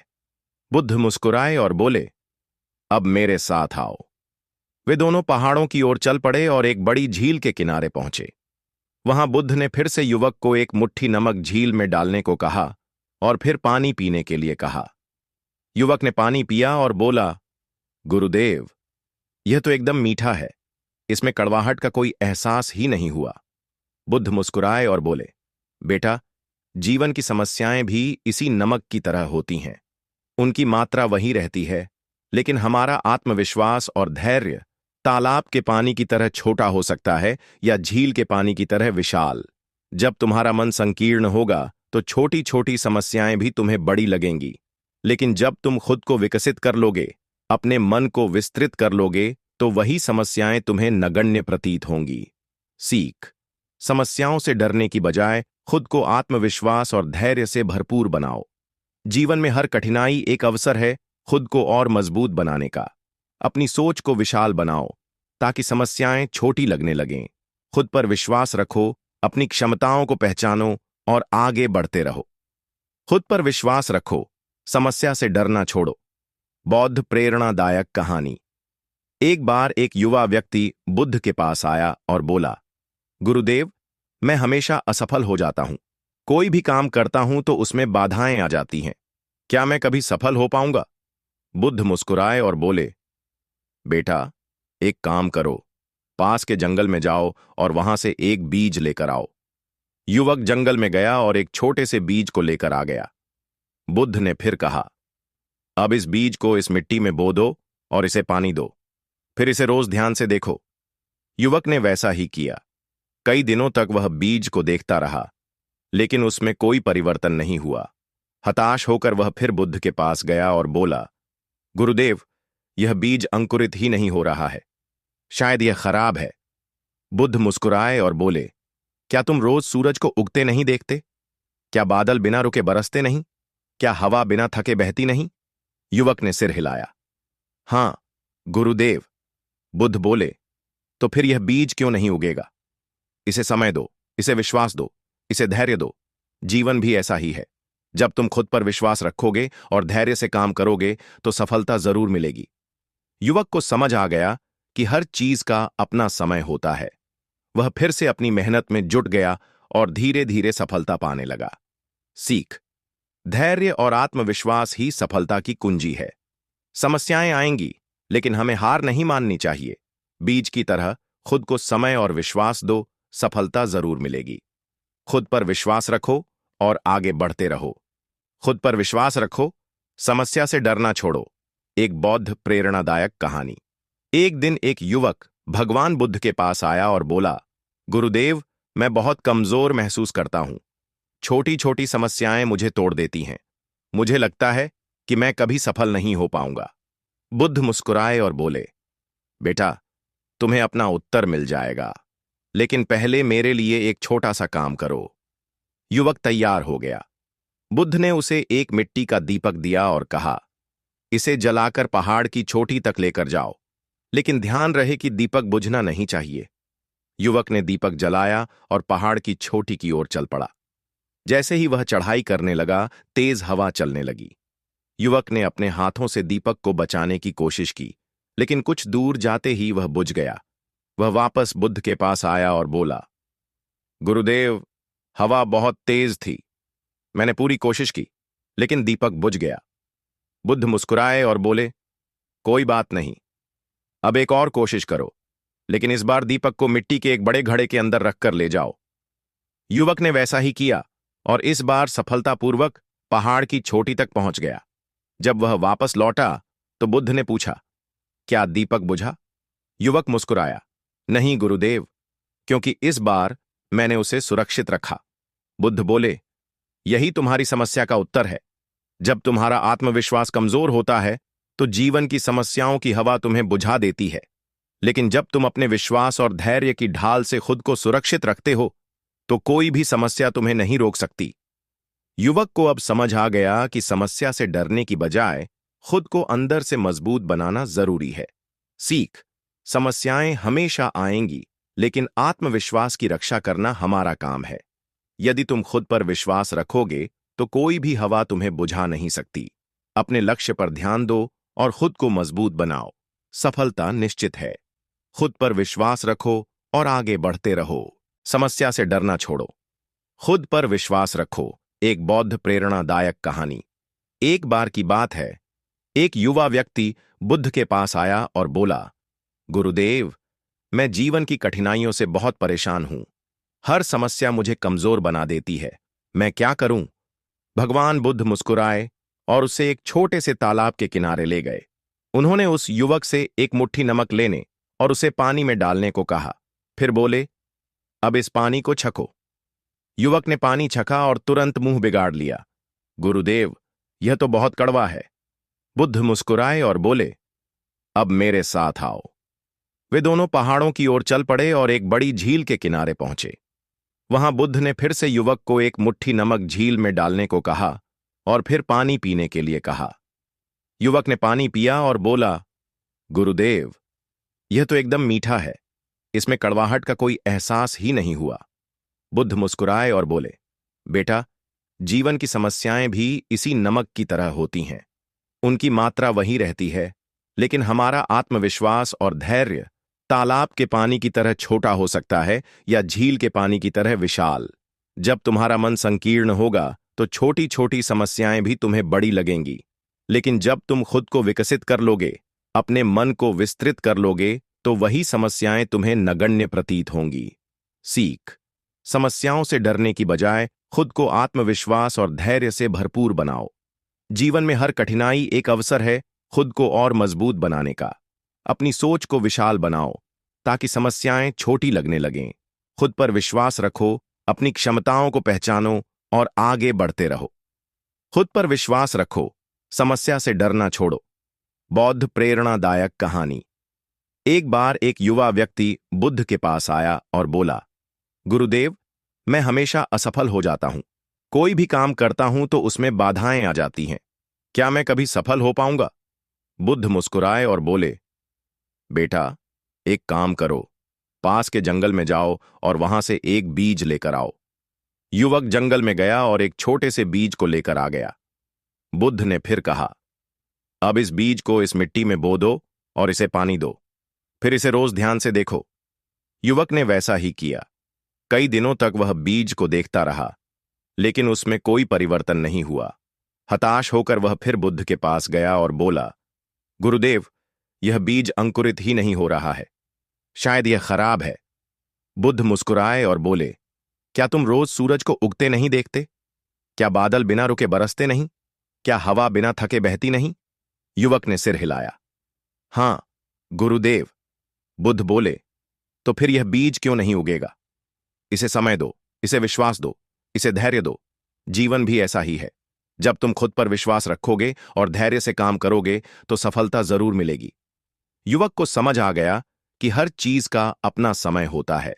बुद्ध मुस्कुराए और बोले, अब मेरे साथ आओ। वे दोनों पहाड़ों की ओर चल पड़े और एक बड़ी झील के किनारे पहुंचे। वहां बुद्ध ने फिर से युवक को एक मुट्ठी नमक झील में डालने को कहा और फिर पानी पीने के लिए कहा। युवक ने पानी पिया और बोला, गुरुदेव, यह तो एकदम मीठा है। इसमें कड़वाहट का कोई एहसास ही नहीं हुआ। बुद्ध मुस्कुराए और बोले, बेटा, जीवन की समस्याएं भी इसी नमक की तरह होती हैं। उनकी मात्रा वही रहती है, लेकिन हमारा आत्मविश्वास और धैर्य तालाब के पानी की तरह छोटा हो सकता है या झील के पानी की तरह विशाल। जब तुम्हारा मन संकीर्ण होगा तो छोटी छोटी समस्याएं भी तुम्हें बड़ी लगेंगी, लेकिन जब तुम खुद को विकसित कर लोगे, अपने मन को विस्तृत कर लोगे, तो वही समस्याएं तुम्हें नगण्य प्रतीत होंगी। सीख: समस्याओं से डरने की बजाय खुद को आत्मविश्वास और धैर्य से भरपूर बनाओ। जीवन में हर कठिनाई एक अवसर है खुद को और मजबूत बनाने का। अपनी सोच को विशाल बनाओ ताकि समस्याएं छोटी लगने लगें। खुद पर विश्वास रखो, अपनी क्षमताओं को पहचानो और आगे बढ़ते रहो। खुद पर विश्वास रखो, समस्या से डरना छोड़ो। बौद्ध प्रेरणादायक कहानी। एक बार एक युवा व्यक्ति बुद्ध के पास आया और बोला, गुरुदेव, मैं हमेशा असफल हो जाता हूं। कोई भी काम करता हूं तो उसमें बाधाएं आ जाती हैं। क्या मैं कभी सफल हो पाऊंगा? बुद्ध मुस्कुराए और बोले, बेटा, एक काम करो, पास के जंगल में जाओ और वहां से एक बीज लेकर आओ। युवक जंगल में गया और एक छोटे से बीज को लेकर आ गया। बुद्ध ने फिर कहा, अब इस बीज को इस मिट्टी में बो दो और इसे पानी दो, फिर इसे रोज ध्यान से देखो। युवक ने वैसा ही किया। कई दिनों तक वह बीज को देखता रहा, लेकिन उसमें कोई परिवर्तन नहीं हुआ। हताश होकर वह फिर बुद्ध के पास गया और बोला, गुरुदेव, यह बीज अंकुरित ही नहीं हो रहा है। शायद यह खराब है। बुद्ध मुस्कुराए और बोले, क्या तुम रोज सूरज को उगते नहीं देखते? क्या बादल बिना रुके बरसते नहीं? क्या हवा बिना थके बहती नहीं? युवक ने सिर हिलाया। हां गुरुदेव। बुद्ध बोले, तो फिर यह बीज क्यों नहीं उगेगा? इसे समय दो, इसे विश्वास दो, इसे धैर्य दो। जीवन भी ऐसा ही है। जब तुम खुद पर विश्वास रखोगे और धैर्य से काम करोगे तो सफलता जरूर मिलेगी। युवक को समझ आ गया कि हर चीज का अपना समय होता है। वह फिर से अपनी मेहनत में जुट गया और धीरे धीरे सफलता पाने लगा। सीख: धैर्य और आत्मविश्वास ही सफलता की कुंजी है। समस्याएं आएंगी, लेकिन हमें हार नहीं माननी चाहिए। बीज की तरह खुद को समय और विश्वास दो, सफलता जरूर मिलेगी। खुद पर विश्वास रखो और आगे बढ़ते रहो। खुद पर विश्वास रखो, समस्या से डरना छोड़ो। एक बौद्ध प्रेरणादायक कहानी। एक दिन एक युवक भगवान बुद्ध के पास आया और बोला, गुरुदेव, मैं बहुत कमजोर महसूस करता हूं। छोटी छोटी समस्याएं मुझे तोड़ देती हैं। मुझे लगता है कि मैं कभी सफल नहीं हो पाऊंगा। बुद्ध मुस्कुराए और बोले, बेटा, तुम्हें अपना उत्तर मिल जाएगा, लेकिन पहले मेरे लिए एक छोटा सा काम करो। युवक तैयार हो गया। बुद्ध ने उसे एक मिट्टी का दीपक दिया और कहा, इसे जलाकर पहाड़ की चोटी तक लेकर जाओ, लेकिन ध्यान रहे कि दीपक बुझना नहीं चाहिए। युवक ने दीपक जलाया और पहाड़ की चोटी की ओर चल पड़ा। जैसे ही वह चढ़ाई करने लगा, तेज हवा चलने लगी। युवक ने अपने हाथों से दीपक को बचाने की कोशिश की, लेकिन कुछ दूर जाते ही वह बुझ गया। वह वापस बुद्ध के पास आया और बोला, गुरुदेव, हवा बहुत तेज थी। मैंने पूरी कोशिश की, लेकिन दीपक बुझ गया। बुद्ध मुस्कुराए और बोले, कोई बात नहीं, अब एक और कोशिश करो, लेकिन इस बार दीपक को मिट्टी के एक बड़े घड़े के अंदर रखकर ले जाओ। युवक ने वैसा ही किया और इस बार सफलतापूर्वक पहाड़ की चोटी तक पहुंच गया। जब वह वापस लौटा तो बुद्ध ने पूछा, क्या दीपक बुझा? युवक मुस्कुराया, नहीं गुरुदेव, क्योंकि इस बार मैंने उसे सुरक्षित रखा। बुद्ध बोले, यही तुम्हारी समस्या का उत्तर है। जब तुम्हारा आत्मविश्वास कमजोर होता है तो जीवन की समस्याओं की हवा तुम्हें बुझा देती है, लेकिन जब तुम अपने विश्वास और धैर्य की ढाल से खुद को सुरक्षित रखते हो तो कोई भी समस्या तुम्हें नहीं रोक सकती। युवक को अब समझ आ गया कि समस्या से डरने की बजाय खुद को अंदर से मजबूत बनाना जरूरी है। सीख: समस्याएं हमेशा आएंगी, लेकिन आत्मविश्वास की रक्षा करना हमारा काम है। यदि तुम खुद पर विश्वास रखोगे तो कोई भी हवा तुम्हें बुझा नहीं सकती। अपने लक्ष्य पर ध्यान दो और खुद को मजबूत बनाओ। सफलता निश्चित है। खुद पर विश्वास रखो और आगे बढ़ते रहो। समस्या से डरना छोड़ो। खुद पर विश्वास रखो। एक बौद्ध प्रेरणादायक कहानी। एक बार की बात है, एक युवा व्यक्ति बुद्ध के पास आया और बोला, गुरुदेव, मैं जीवन की कठिनाइयों से बहुत परेशान हूं। हर समस्या मुझे कमजोर बना देती है। मैं क्या करूं? भगवान बुद्ध मुस्कुराए और उसे एक छोटे से तालाब के किनारे ले गए। उन्होंने उस युवक से एक मुट्ठी नमक लेने और उसे पानी में डालने को कहा। फिर बोले, अब इस पानी को छको। युवक ने पानी छका और तुरंत मुंह बिगाड़ लिया। गुरुदेव, यह तो बहुत कड़वा है। बुद्ध मुस्कुराए और बोले, अब मेरे साथ आओ। वे दोनों पहाड़ों की ओर चल पड़े और एक बड़ी झील के किनारे पहुंचे। वहां बुद्ध ने फिर से युवक को एक मुट्ठी नमक झील में डालने को कहा और फिर पानी पीने के लिए कहा। युवक ने पानी पिया और बोला, गुरुदेव, यह तो एकदम मीठा है। इसमें कड़वाहट का कोई एहसास ही नहीं हुआ। बुद्ध मुस्कुराए और बोले, बेटा, जीवन की समस्याएं भी इसी नमक की तरह होती हैं। उनकी मात्रा वही रहती है, लेकिन हमारा आत्मविश्वास और धैर्य तालाब के पानी की तरह छोटा हो सकता है या झील के पानी की तरह विशाल। जब तुम्हारा मन संकीर्ण होगा तो छोटी छोटी समस्याएं भी तुम्हें बड़ी लगेंगी, लेकिन जब तुम खुद को विकसित कर लोगे, अपने मन को विस्तृत कर लोगे, तो वही समस्याएं तुम्हें नगण्य प्रतीत होंगी। सीख: समस्याओं से डरने की बजाय खुद को आत्मविश्वास और धैर्य से भरपूर बनाओ। जीवन में हर कठिनाई एक अवसर है खुद को और मजबूत बनाने का। अपनी सोच को विशाल बनाओ ताकि समस्याएं छोटी लगने लगें। खुद पर विश्वास रखो, अपनी क्षमताओं को पहचानो और आगे बढ़ते रहो। खुद पर विश्वास रखो, समस्या से डरना छोड़ो। बौद्ध प्रेरणादायक कहानी। एक बार एक युवा व्यक्ति बुद्ध के पास आया और बोला, गुरुदेव, मैं हमेशा असफल हो जाता हूं। कोई भी काम करता हूं तो उसमें बाधाएं आ जाती हैं। क्या मैं कभी सफल हो पाऊंगा? बुद्ध मुस्कुराए और बोले, बेटा, एक काम करो, पास के जंगल में जाओ और वहां से एक बीज लेकर आओ। युवक जंगल में गया और एक छोटे से बीज को लेकर आ गया। बुद्ध ने फिर कहा, अब इस बीज को इस मिट्टी में बो दो और इसे पानी दो, फिर इसे रोज ध्यान से देखो। युवक ने वैसा ही किया। कई दिनों तक वह बीज को देखता रहा, लेकिन उसमें कोई परिवर्तन नहीं हुआ। हताश होकर वह फिर बुद्ध के पास गया और बोला, गुरुदेव, यह बीज अंकुरित ही नहीं हो रहा है। शायद यह खराब है। बुद्ध मुस्कुराए और बोले, क्या तुम रोज सूरज को उगते नहीं देखते? क्या बादल बिना रुके बरसते नहीं? क्या हवा बिना थके बहती नहीं? युवक ने सिर हिलाया। हां गुरुदेव। बुद्ध बोले, तो फिर यह बीज क्यों नहीं उगेगा? इसे समय दो, इसे विश्वास दो, इसे धैर्य दो। जीवन भी ऐसा ही है। जब तुम खुद पर विश्वास रखोगे और धैर्य से काम करोगे तो सफलता जरूर मिलेगी। युवक को समझ आ गया कि हर चीज का अपना समय होता है।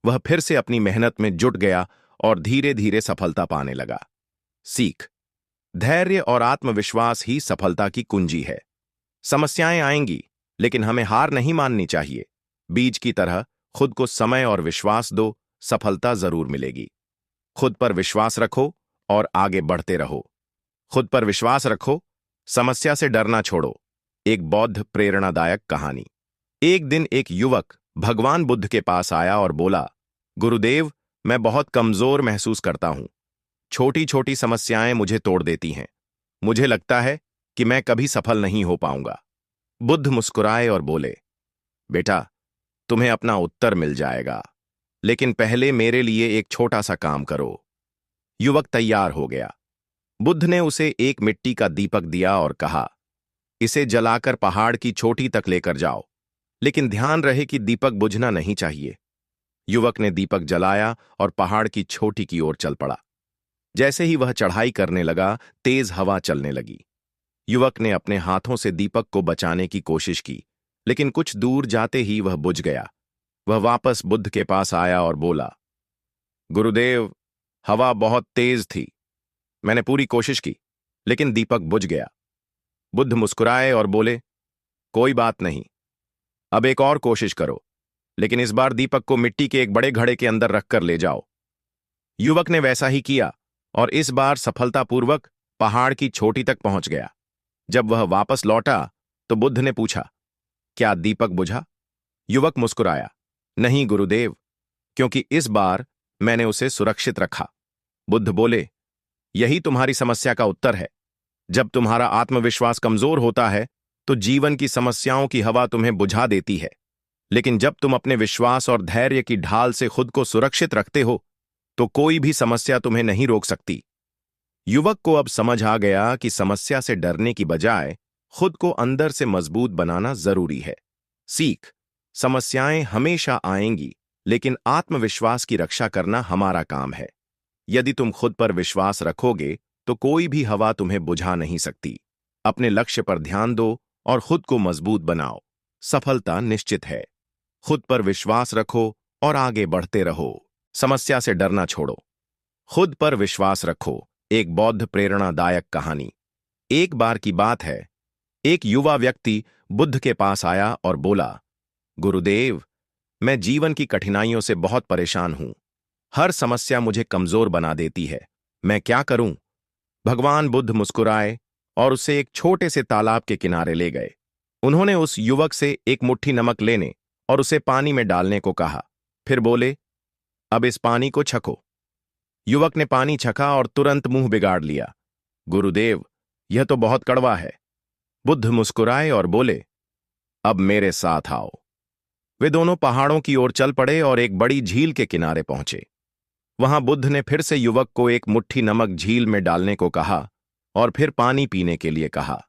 वह फिर से अपनी मेहनत में जुट गया और धीरे धीरे सफलता पाने लगा। सीख: धैर्य और आत्मविश्वास ही सफलता की कुंजी है। समस्याएं आएंगी, लेकिन हमें हार नहीं माननी चाहिए। बीज की तरह खुद को समय और विश्वास दो, सफलता जरूर मिलेगी। खुद पर विश्वास रखो और आगे बढ़ते रहो। खुद पर विश्वास रखो, समस्या से डरना छोड़ो। एक बौद्ध प्रेरणादायक कहानी। एक दिन एक युवक भगवान बुद्ध के पास आया और बोला, गुरुदेव, मैं बहुत कमजोर महसूस करता हूं। छोटी छोटी समस्याएं मुझे तोड़ देती हैं। मुझे लगता है कि मैं कभी सफल नहीं हो पाऊंगा। बुद्ध मुस्कुराए और बोले, बेटा, तुम्हें अपना उत्तर मिल जाएगा, लेकिन पहले मेरे लिए एक छोटा सा काम करो। युवक तैयार हो गया। बुद्ध ने उसे एक मिट्टी का दीपक दिया और कहा, इसे जलाकर पहाड़ की चोटी तक लेकर जाओ, लेकिन ध्यान रहे कि दीपक बुझना नहीं चाहिए। युवक ने दीपक जलाया और पहाड़ की चोटी की ओर चल पड़ा। जैसे ही वह चढ़ाई करने लगा, तेज हवा चलने लगी। युवक ने अपने हाथों से दीपक को बचाने की कोशिश की, लेकिन कुछ दूर जाते ही वह बुझ गया। वह वापस बुद्ध के पास आया और बोला, गुरुदेव, हवा बहुत तेज थी। मैंने पूरी कोशिश की, लेकिन दीपक बुझ गया। बुद्ध मुस्कुराए और बोले, कोई बात नहीं, अब एक और कोशिश करो, लेकिन इस बार दीपक को मिट्टी के एक बड़े घड़े के अंदर रखकर ले जाओ। युवक ने वैसा ही किया और इस बार सफलतापूर्वक पहाड़ की चोटी तक पहुंच गया। जब वह वापस लौटा तो बुद्ध ने पूछा, क्या दीपक बुझा? युवक मुस्कुराया, नहीं गुरुदेव, क्योंकि इस बार मैंने उसे सुरक्षित रखा। बुद्ध बोले, यही तुम्हारी समस्या का उत्तर है। जब तुम्हारा आत्मविश्वास कमजोर होता है तो जीवन की समस्याओं की हवा तुम्हें बुझा देती है, लेकिन जब तुम अपने विश्वास और धैर्य की ढाल से खुद को सुरक्षित रखते हो तो कोई भी समस्या तुम्हें नहीं रोक सकती। युवक को अब समझ आ गया कि समस्या से डरने की बजाय खुद को अंदर से मजबूत बनाना जरूरी है। सीख: समस्याएं हमेशा आएंगी, लेकिन आत्मविश्वास की रक्षा करना हमारा काम है। यदि तुम खुद पर विश्वास रखोगे तो कोई भी हवा तुम्हें बुझा नहीं सकती। अपने लक्ष्य पर ध्यान दो और खुद को मजबूत बनाओ। सफलता निश्चित है। खुद पर विश्वास रखो और आगे बढ़ते रहो। समस्या से डरना छोड़ो। खुद पर विश्वास रखो। एक बौद्ध प्रेरणादायक कहानी। एक बार की बात है, एक युवा व्यक्ति बुद्ध के पास आया और बोला, गुरुदेव, मैं जीवन की कठिनाइयों से बहुत परेशान हूं। हर समस्या मुझे कमजोर बना देती है। मैं क्या करूं? भगवान बुद्ध मुस्कुराए और उसे एक छोटे से तालाब के किनारे ले गए। उन्होंने उस युवक से एक मुट्ठी नमक लेने और उसे पानी में डालने को कहा। फिर बोले, अब इस पानी को छको। युवक ने पानी छका और तुरंत मुंह बिगाड़ लिया। गुरुदेव, यह तो बहुत कड़वा है। बुद्ध मुस्कुराए और बोले, अब मेरे साथ आओ। वे दोनों पहाड़ों की ओर चल पड़े और एक बड़ी झील के किनारे पहुंचे। वहां बुद्ध ने फिर से युवक को एक मुट्ठी नमक झील में डालने को कहा और फिर पानी पीने के लिए कहा।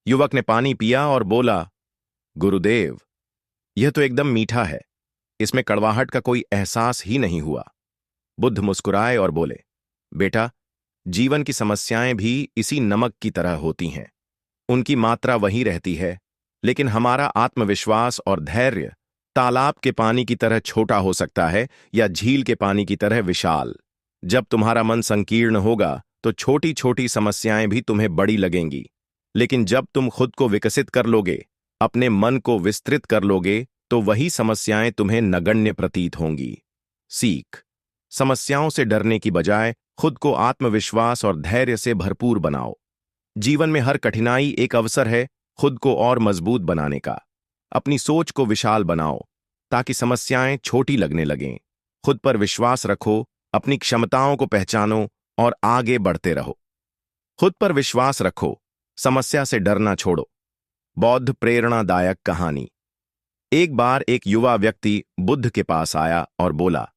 युवक ने पानी पिया और बोला, गुरुदेव, यह तो एकदम मीठा है, इसमें कड़वाहट का कोई एहसास ही नहीं हुआ। बुद्ध मुस्कुराए और बोले, बेटा, जीवन की समस्याएं भी इसी नमक की तरह होती हैं। उनकी मात्रा वही रहती है, लेकिन हमारा आत्मविश्वास और धैर्य तालाब के पानी की तरह छोटा हो सकता है या झील के पानी की तरह विशाल। जब तुम्हारा मन संकीर्ण होगा तो छोटी छोटी समस्याएं भी तुम्हें बड़ी लगेंगी, लेकिन जब तुम खुद को विकसित कर लोगे, अपने मन को विस्तृत कर लोगे, तो वही समस्याएं तुम्हें नगण्य प्रतीत होंगी। सीख: समस्याओं से डरने की बजाय खुद को आत्मविश्वास और धैर्य से भरपूर बनाओ। जीवन में हर कठिनाई एक अवसर है खुद को और मजबूत बनाने का। अपनी सोच को विशाल बनाओ ताकि समस्याएं छोटी लगने लगें। खुद पर विश्वास रखो, अपनी क्षमताओं को पहचानो और आगे बढ़ते रहो। खुद पर विश्वास रखो, समस्या से डरना छोड़ो। बौद्ध प्रेरणादायक कहानी। एक बार एक युवा व्यक्ति बुद्ध के पास आया और बोला,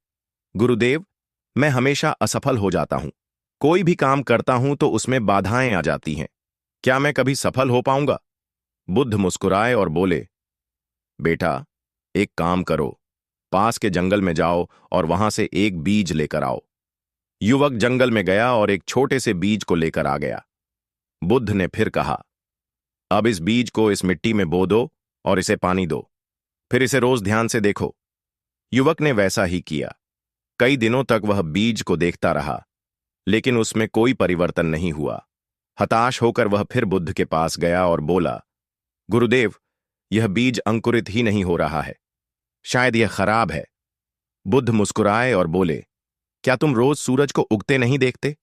गुरुदेव, मैं हमेशा असफल हो जाता हूं। कोई भी काम करता हूं तो उसमें बाधाएं आ जाती हैं। क्या मैं कभी सफल हो पाऊंगा? बुद्ध मुस्कुराए और बोले, बेटा, एक काम करो, पास के जंगल में जाओ और वहां से एक बीज लेकर आओ। युवक जंगल में गया और एक छोटे से बीज को लेकर आ गया। बुद्ध ने फिर कहा, अब इस बीज को इस मिट्टी में बो दो और इसे पानी दो, फिर इसे रोज ध्यान से देखो। युवक ने वैसा ही किया। कई दिनों तक वह बीज को देखता रहा, लेकिन उसमें कोई परिवर्तन नहीं हुआ। हताश होकर वह फिर बुद्ध के पास गया और बोला, गुरुदेव, यह बीज अंकुरित ही नहीं हो रहा है, शायद यह खराब है। बुद्ध मुस्कुराए और बोले, क्या तुम रोज सूरज को उगते नहीं देखते?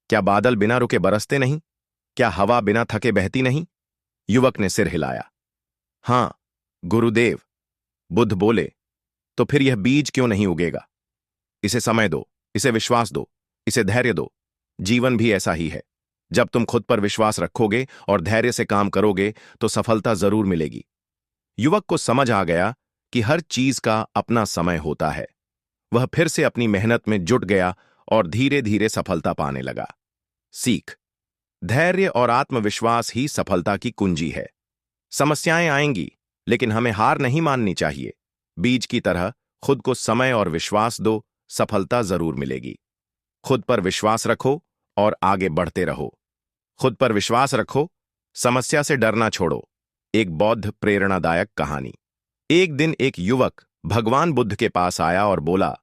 क्या बादल बिना रुके बरसते नहीं? क्या हवा बिना थके बहती नहीं? युवक ने सिर हिलाया। हां गुरुदेव। बुद्ध बोले, तो फिर यह बीज क्यों नहीं उगेगा? इसे समय दो, इसे विश्वास दो, इसे धैर्य दो। जीवन भी ऐसा ही है। जब तुम खुद पर विश्वास रखोगे और धैर्य से काम करोगे तो सफलता जरूर मिलेगी। युवक को समझ आ गया कि हर चीज का अपना समय होता है। वह फिर से अपनी मेहनत में जुट गया और धीरे धीरे सफलता पाने लगा। सीख: धैर्य और आत्मविश्वास ही सफलता की कुंजी है। समस्याएं आएंगी, लेकिन हमें हार नहीं माननी चाहिए। बीज की तरह खुद को समय और विश्वास दो, सफलता जरूर मिलेगी। खुद पर विश्वास रखो और आगे बढ़ते रहो। खुद पर विश्वास रखो, समस्या से डरना छोड़ो। एक बौद्ध प्रेरणादायक कहानी। एक दिन एक युवक भगवान बुद्ध के पास आया और बोला,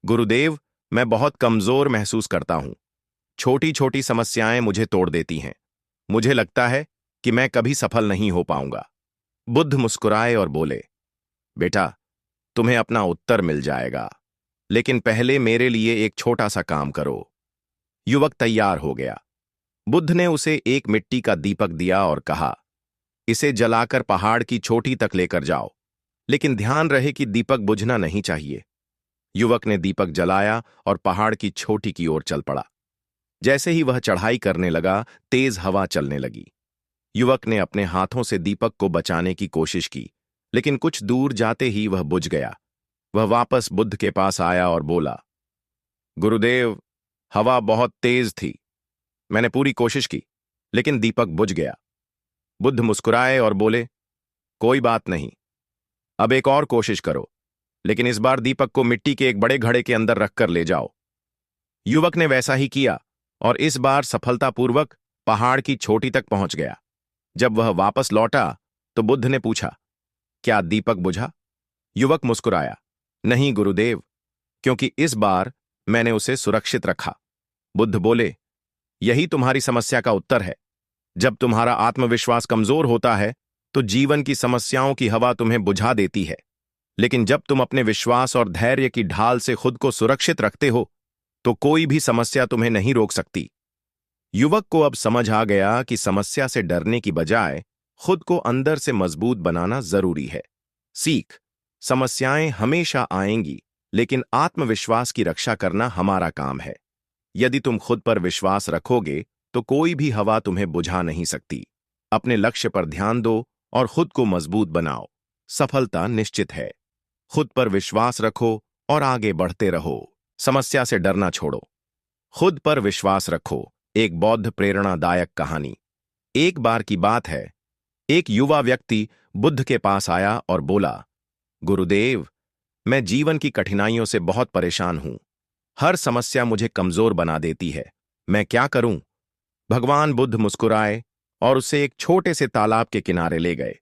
गुरुदेव, मैं बहुत कमजोर महसूस करता हूं। छोटी छोटी समस्याएं मुझे तोड़ देती हैं। मुझे लगता है कि मैं कभी सफल नहीं हो पाऊंगा। बुद्ध मुस्कुराए और बोले, बेटा, तुम्हें अपना उत्तर मिल जाएगा, लेकिन पहले मेरे लिए एक छोटा सा काम करो। युवक तैयार हो गया। बुद्ध ने उसे एक मिट्टी का दीपक दिया और कहा, इसे जलाकर पहाड़ की चोटी तक लेकर जाओ, लेकिन ध्यान रहे कि दीपक बुझना नहीं चाहिए। युवक ने दीपक जलाया और पहाड़ की चोटी की ओर चल पड़ा। जैसे ही वह चढ़ाई करने लगा, तेज हवा चलने लगी। युवक ने अपने हाथों से दीपक को बचाने की कोशिश की, लेकिन कुछ दूर जाते ही वह बुझ गया। वह वापस बुद्ध के पास आया और बोला, गुरुदेव, हवा बहुत तेज थी। मैंने पूरी कोशिश की, लेकिन दीपक बुझ गया। बुद्ध मुस्कुराए और बोले, कोई बात नहीं, अब एक और कोशिश करो, लेकिन इस बार दीपक को मिट्टी के एक बड़े घड़े के अंदर रखकर ले जाओ। युवक ने वैसा ही किया और इस बार सफलतापूर्वक पहाड़ की चोटी तक पहुंच गया। जब वह वापस लौटा तो बुद्ध ने पूछा, क्या दीपक बुझा? युवक मुस्कुराया, नहीं गुरुदेव, क्योंकि इस बार मैंने उसे सुरक्षित रखा। बुद्ध बोले, यही तुम्हारी समस्या का उत्तर है। जब तुम्हारा आत्मविश्वास कमजोर होता है तो जीवन की समस्याओं की हवा तुम्हें बुझा देती है, लेकिन जब तुम अपने विश्वास और धैर्य की ढाल से खुद को सुरक्षित रखते हो तो कोई भी समस्या तुम्हें नहीं रोक सकती। युवक को अब समझ आ गया कि समस्या से डरने की बजाय खुद को अंदर से मजबूत बनाना जरूरी है। सीख। समस्याएं हमेशा आएंगी, लेकिन आत्मविश्वास की रक्षा करना हमारा काम है। यदि तुम खुद पर विश्वास रखोगे तो कोई भी हवा तुम्हें बुझा नहीं सकती। अपने लक्ष्य पर ध्यान दो और खुद को मजबूत बनाओ। सफलता निश्चित है। खुद पर विश्वास रखो और आगे बढ़ते रहो। समस्या से डरना छोड़ो। खुद पर विश्वास रखो। एक बौद्ध प्रेरणादायक कहानी। एक बार की बात है, एक युवा व्यक्ति बुद्ध के पास आया और बोला, गुरुदेव, मैं जीवन की कठिनाइयों से बहुत परेशान हूं। हर समस्या मुझे कमजोर बना देती है। मैं क्या करूं? भगवान बुद्ध मुस्कुराए और उसे एक छोटे से तालाब के किनारे ले गए।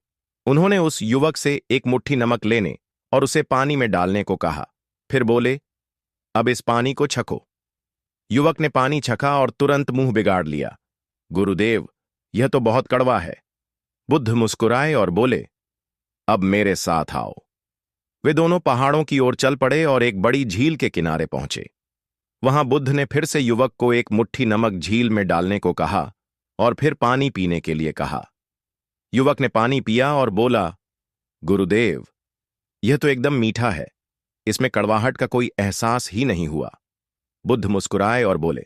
उन्होंने उस युवक से एक मुट्ठी नमक लेने और उसे पानी में डालने को कहा। फिर बोले, अब इस पानी को छको। युवक ने पानी छका और तुरंत मुंह बिगाड़ लिया। गुरुदेव, यह तो बहुत कड़वा है। बुद्ध मुस्कुराए और बोले, अब मेरे साथ आओ। वे दोनों पहाड़ों की ओर चल पड़े और एक बड़ी झील के किनारे पहुंचे। वहां बुद्ध ने फिर से युवक को एक मुट्ठी नमक झील में डालने को कहा और फिर पानी पीने के लिए कहा। युवक ने पानी पिया और बोला, गुरुदेव, यह तो एकदम मीठा है। इसमें कड़वाहट का कोई एहसास ही नहीं हुआ। बुद्ध मुस्कुराए और बोले,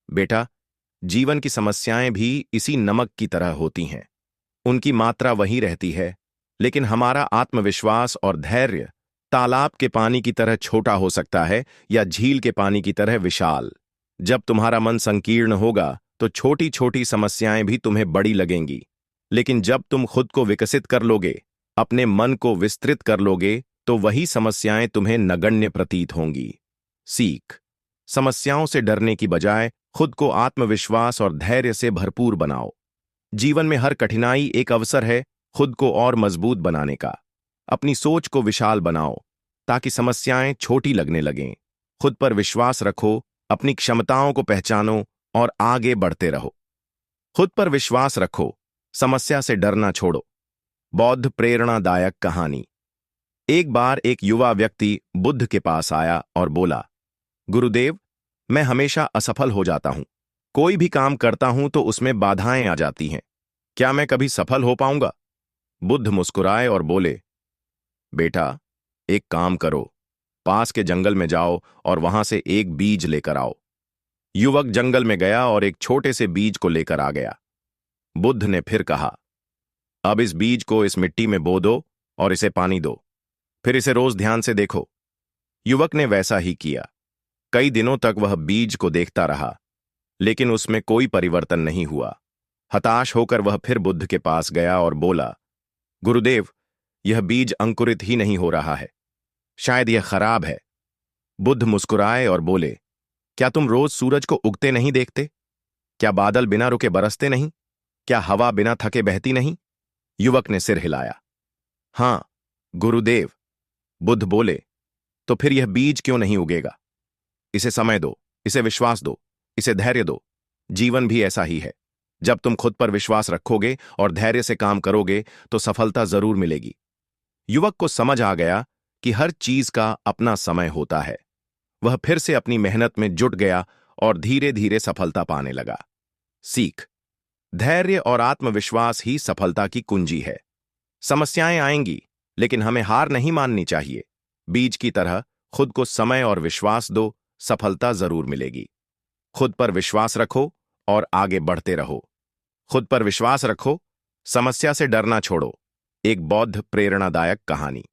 बेटा, जीवन की समस्याएं भी इसी नमक की तरह होती हैं। उनकी मात्रा वही रहती है, लेकिन हमारा आत्मविश्वास और धैर्य तालाब के पानी की तरह छोटा हो सकता है या झील के पानी की तरह विशाल। जब तुम्हारा मन संकीर्ण होगा तो छोटी छोटी समस्याएं भी तुम्हें बड़ी लगेंगी, लेकिन जब तुम खुद को विकसित कर लोगे, अपने मन को विस्तृत कर लोगे, तो वही समस्याएं तुम्हें नगण्य प्रतीत होंगी। सीख। समस्याओं से डरने की बजाय खुद को आत्मविश्वास और धैर्य से भरपूर बनाओ। जीवन में हर कठिनाई एक अवसर है खुद को और मजबूत बनाने का। अपनी सोच को विशाल बनाओ ताकि समस्याएं छोटी लगने लगें। खुद पर विश्वास रखो, अपनी क्षमताओं को पहचानो और आगे बढ़ते रहो। खुद पर विश्वास रखो, समस्या से डरना छोड़ो। बौद्ध प्रेरणादायक कहानी। एक बार एक युवा व्यक्ति बुद्ध के पास आया और बोला, गुरुदेव, मैं हमेशा असफल हो जाता हूं। कोई भी काम करता हूं तो उसमें बाधाएं आ जाती हैं। क्या मैं कभी सफल हो पाऊंगा? बुद्ध मुस्कुराए और बोले, बेटा, एक काम करो, पास के जंगल में जाओ और वहां से एक बीज लेकर आओ। युवक जंगल में गया और एक छोटे से बीज को लेकर आ गया। बुद्ध ने फिर कहा, अब इस बीज को इस मिट्टी में बो दो और इसे पानी दो। फिर इसे रोज ध्यान से देखो। युवक ने वैसा ही किया। कई दिनों तक वह बीज को देखता रहा, लेकिन उसमें कोई परिवर्तन नहीं हुआ। हताश होकर वह फिर बुद्ध के पास गया और बोला, गुरुदेव, यह बीज अंकुरित ही नहीं हो रहा है। शायद यह खराब है। बुद्ध मुस्कुराए और बोले, क्या तुम रोज सूरज को उगते नहीं देखते? क्या बादल बिना रुके बरसते नहीं? क्या हवा बिना थके बहती नहीं? युवक ने सिर हिलाया। हां गुरुदेव। बुद्ध बोले, तो फिर यह बीज क्यों नहीं उगेगा? इसे समय दो, इसे विश्वास दो, इसे धैर्य दो। जीवन भी ऐसा ही है। जब तुम खुद पर विश्वास रखोगे और धैर्य से काम करोगे तो सफलता जरूर मिलेगी। युवक को समझ आ गया कि हर चीज का अपना समय होता है। वह फिर से अपनी मेहनत में जुट गया और धीरे धीरे सफलता पाने लगा। सीख। धैर्य और आत्मविश्वास ही सफलता की कुंजी है। समस्याएं आएंगी, लेकिन हमें हार नहीं माननी चाहिए। बीज की तरह खुद को समय और विश्वास दो, सफलता जरूर मिलेगी। खुद पर विश्वास रखो और आगे बढ़ते रहो। खुद पर विश्वास रखो, समस्या से डरना छोड़ो। एक बौद्ध प्रेरणादायक कहानी।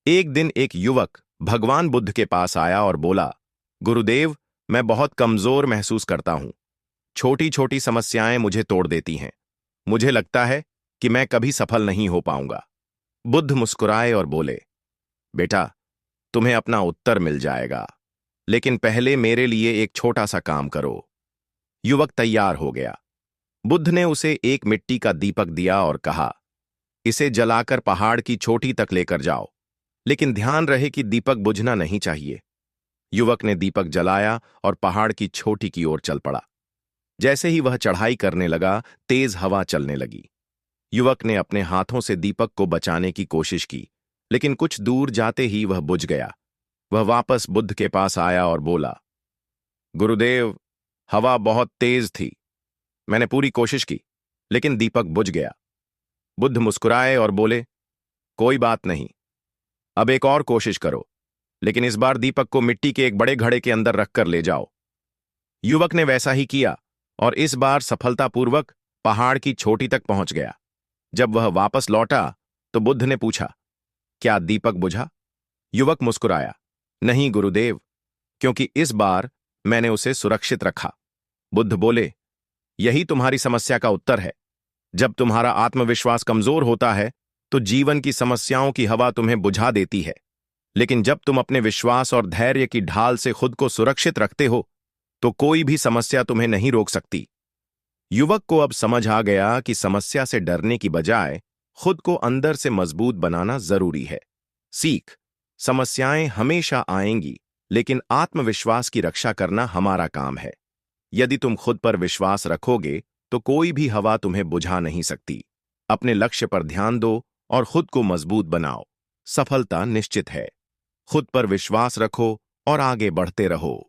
एक दिन एक युवक भगवान बुद्ध के पास आया और बोला, गुरुदेव, मैं बहुत कमजोर महसूस करता हूं। छोटी छोटी समस्याएं मुझे तोड़ देती हैं। मुझे लगता है कि मैं कभी सफल नहीं हो पाऊंगा। बुद्ध मुस्कुराए और बोले, बेटा, तुम्हें अपना उत्तर मिल जाएगा, लेकिन पहले मेरे लिए एक छोटा सा काम करो। युवक तैयार हो गया। बुद्ध ने उसे एक मिट्टी का दीपक दिया और कहा, इसे जलाकर पहाड़ की चोटी तक लेकर जाओ, लेकिन ध्यान रहे कि दीपक बुझना नहीं चाहिए। युवक ने दीपक जलाया और पहाड़ की चोटी की ओर चल पड़ा। जैसे ही वह चढ़ाई करने लगा, तेज हवा चलने लगी। युवक ने अपने हाथों से दीपक को बचाने की कोशिश की, लेकिन कुछ दूर जाते ही वह बुझ गया। वह वापस बुद्ध के पास आया और बोला, गुरुदेव, हवा बहुत तेज थी। मैंने पूरी कोशिश की, लेकिन दीपक बुझ गया। बुद्ध मुस्कुराए और बोले, कोई बात नहीं, अब एक और कोशिश करो, लेकिन इस बार दीपक को मिट्टी के एक बड़े घड़े के अंदर रखकर ले जाओ। युवक ने वैसा ही किया और इस बार सफलतापूर्वक पहाड़ की चोटी तक पहुंच गया। जब वह वापस लौटा तो बुद्ध ने पूछा, क्या दीपक बुझा? युवक मुस्कुराया, नहीं गुरुदेव, क्योंकि इस बार मैंने उसे सुरक्षित रखा। बुद्ध बोले, यही तुम्हारी समस्या का उत्तर है। जब तुम्हारा आत्मविश्वास कमजोर होता है तो जीवन की समस्याओं की हवा तुम्हें बुझा देती है, लेकिन जब तुम अपने विश्वास और धैर्य की ढाल से खुद को सुरक्षित रखते हो तो कोई भी समस्या तुम्हें नहीं रोक सकती। युवक को अब समझ आ गया कि समस्या से डरने की बजाय खुद को अंदर से मजबूत बनाना जरूरी है। सीख, समस्याएं हमेशा आएंगी, लेकिन आत्मविश्वास की रक्षा करना हमारा काम है। यदि तुम खुद पर विश्वास रखोगे तो कोई भी हवा तुम्हें बुझा नहीं सकती। अपने लक्ष्य पर ध्यान दो और खुद को मजबूत बनाओ। सफलता निश्चित है। खुद पर विश्वास रखो और आगे बढ़ते रहो।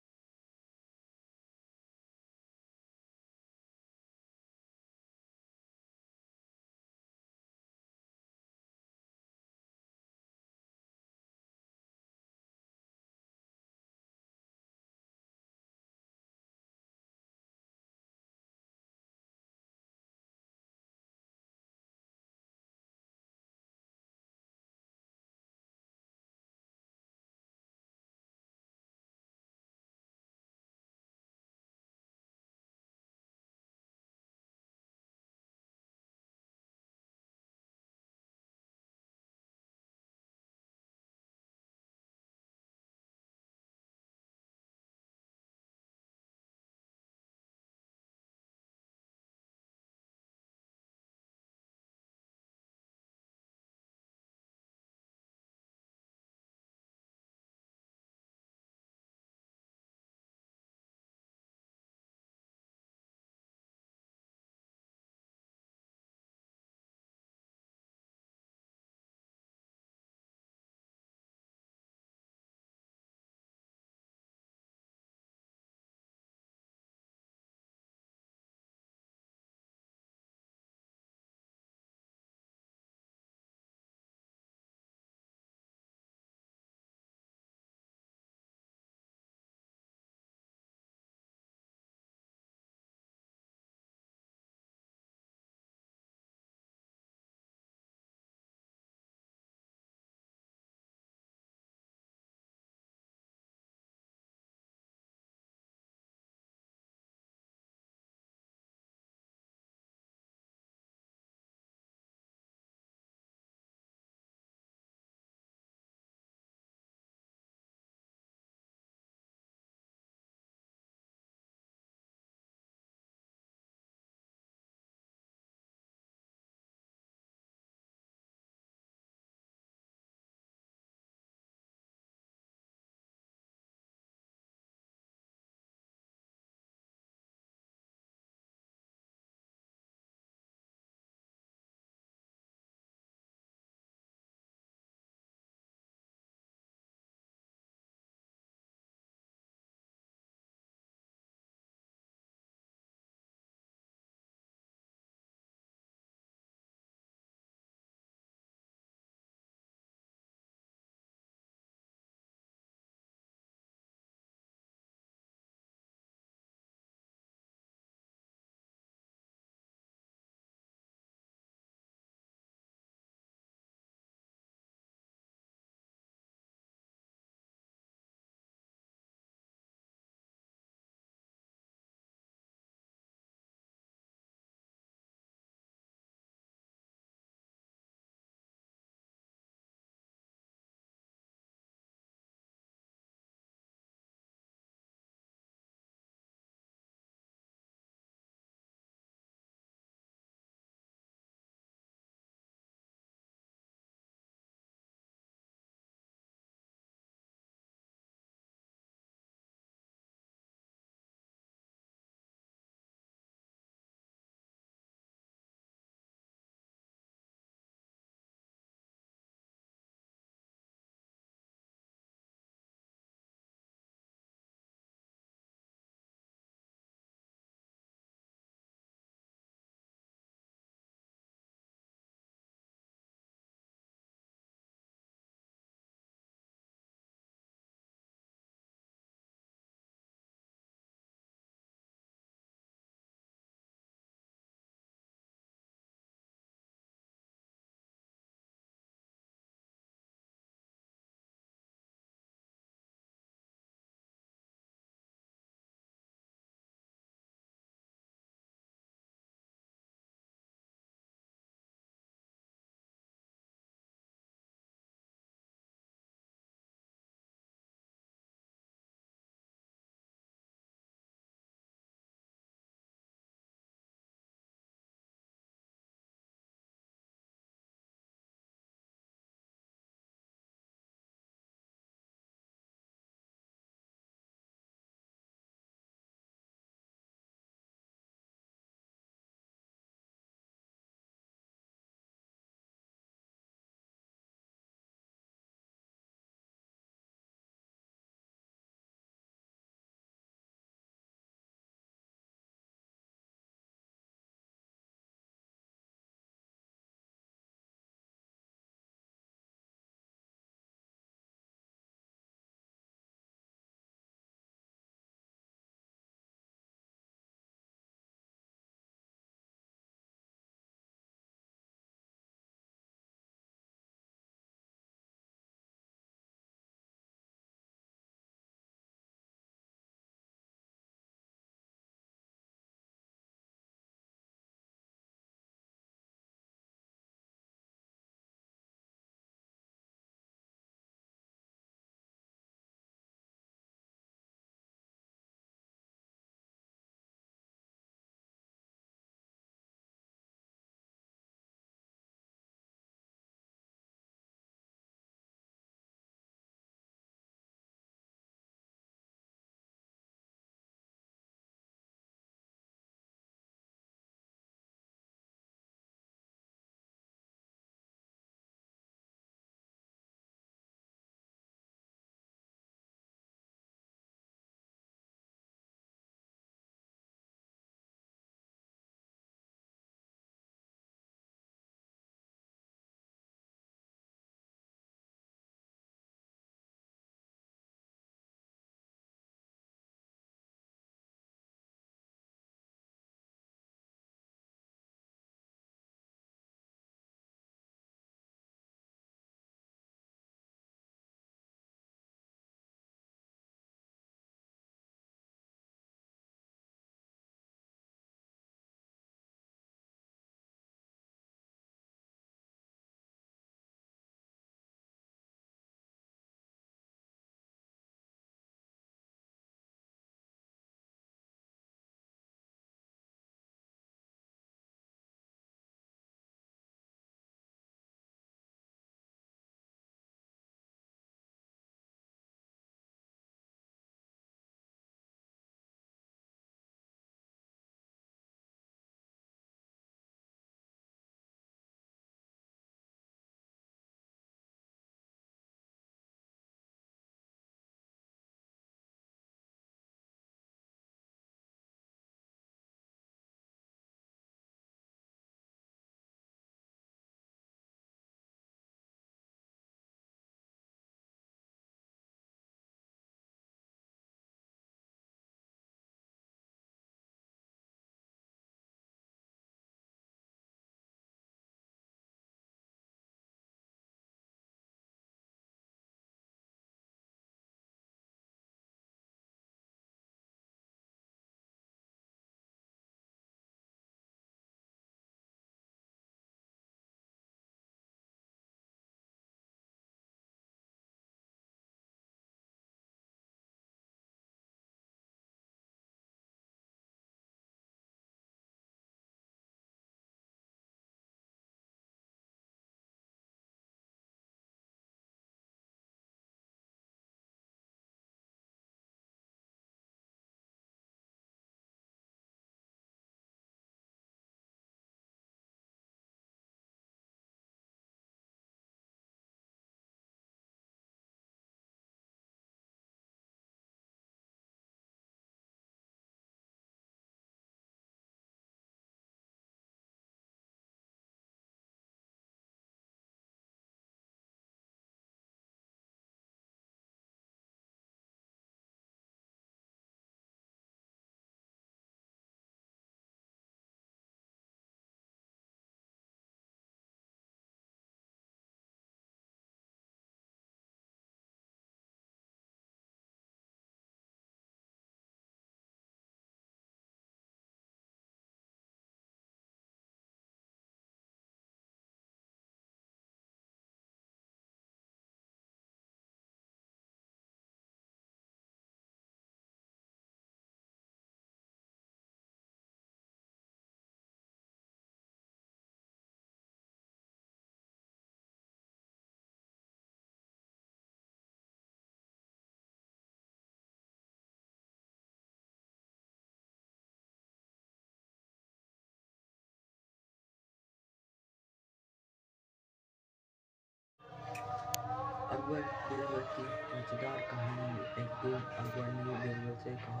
अकबर बीरबल की मज़ेदार कहानी। एक दिन अकबर ने बीरबल से कहा,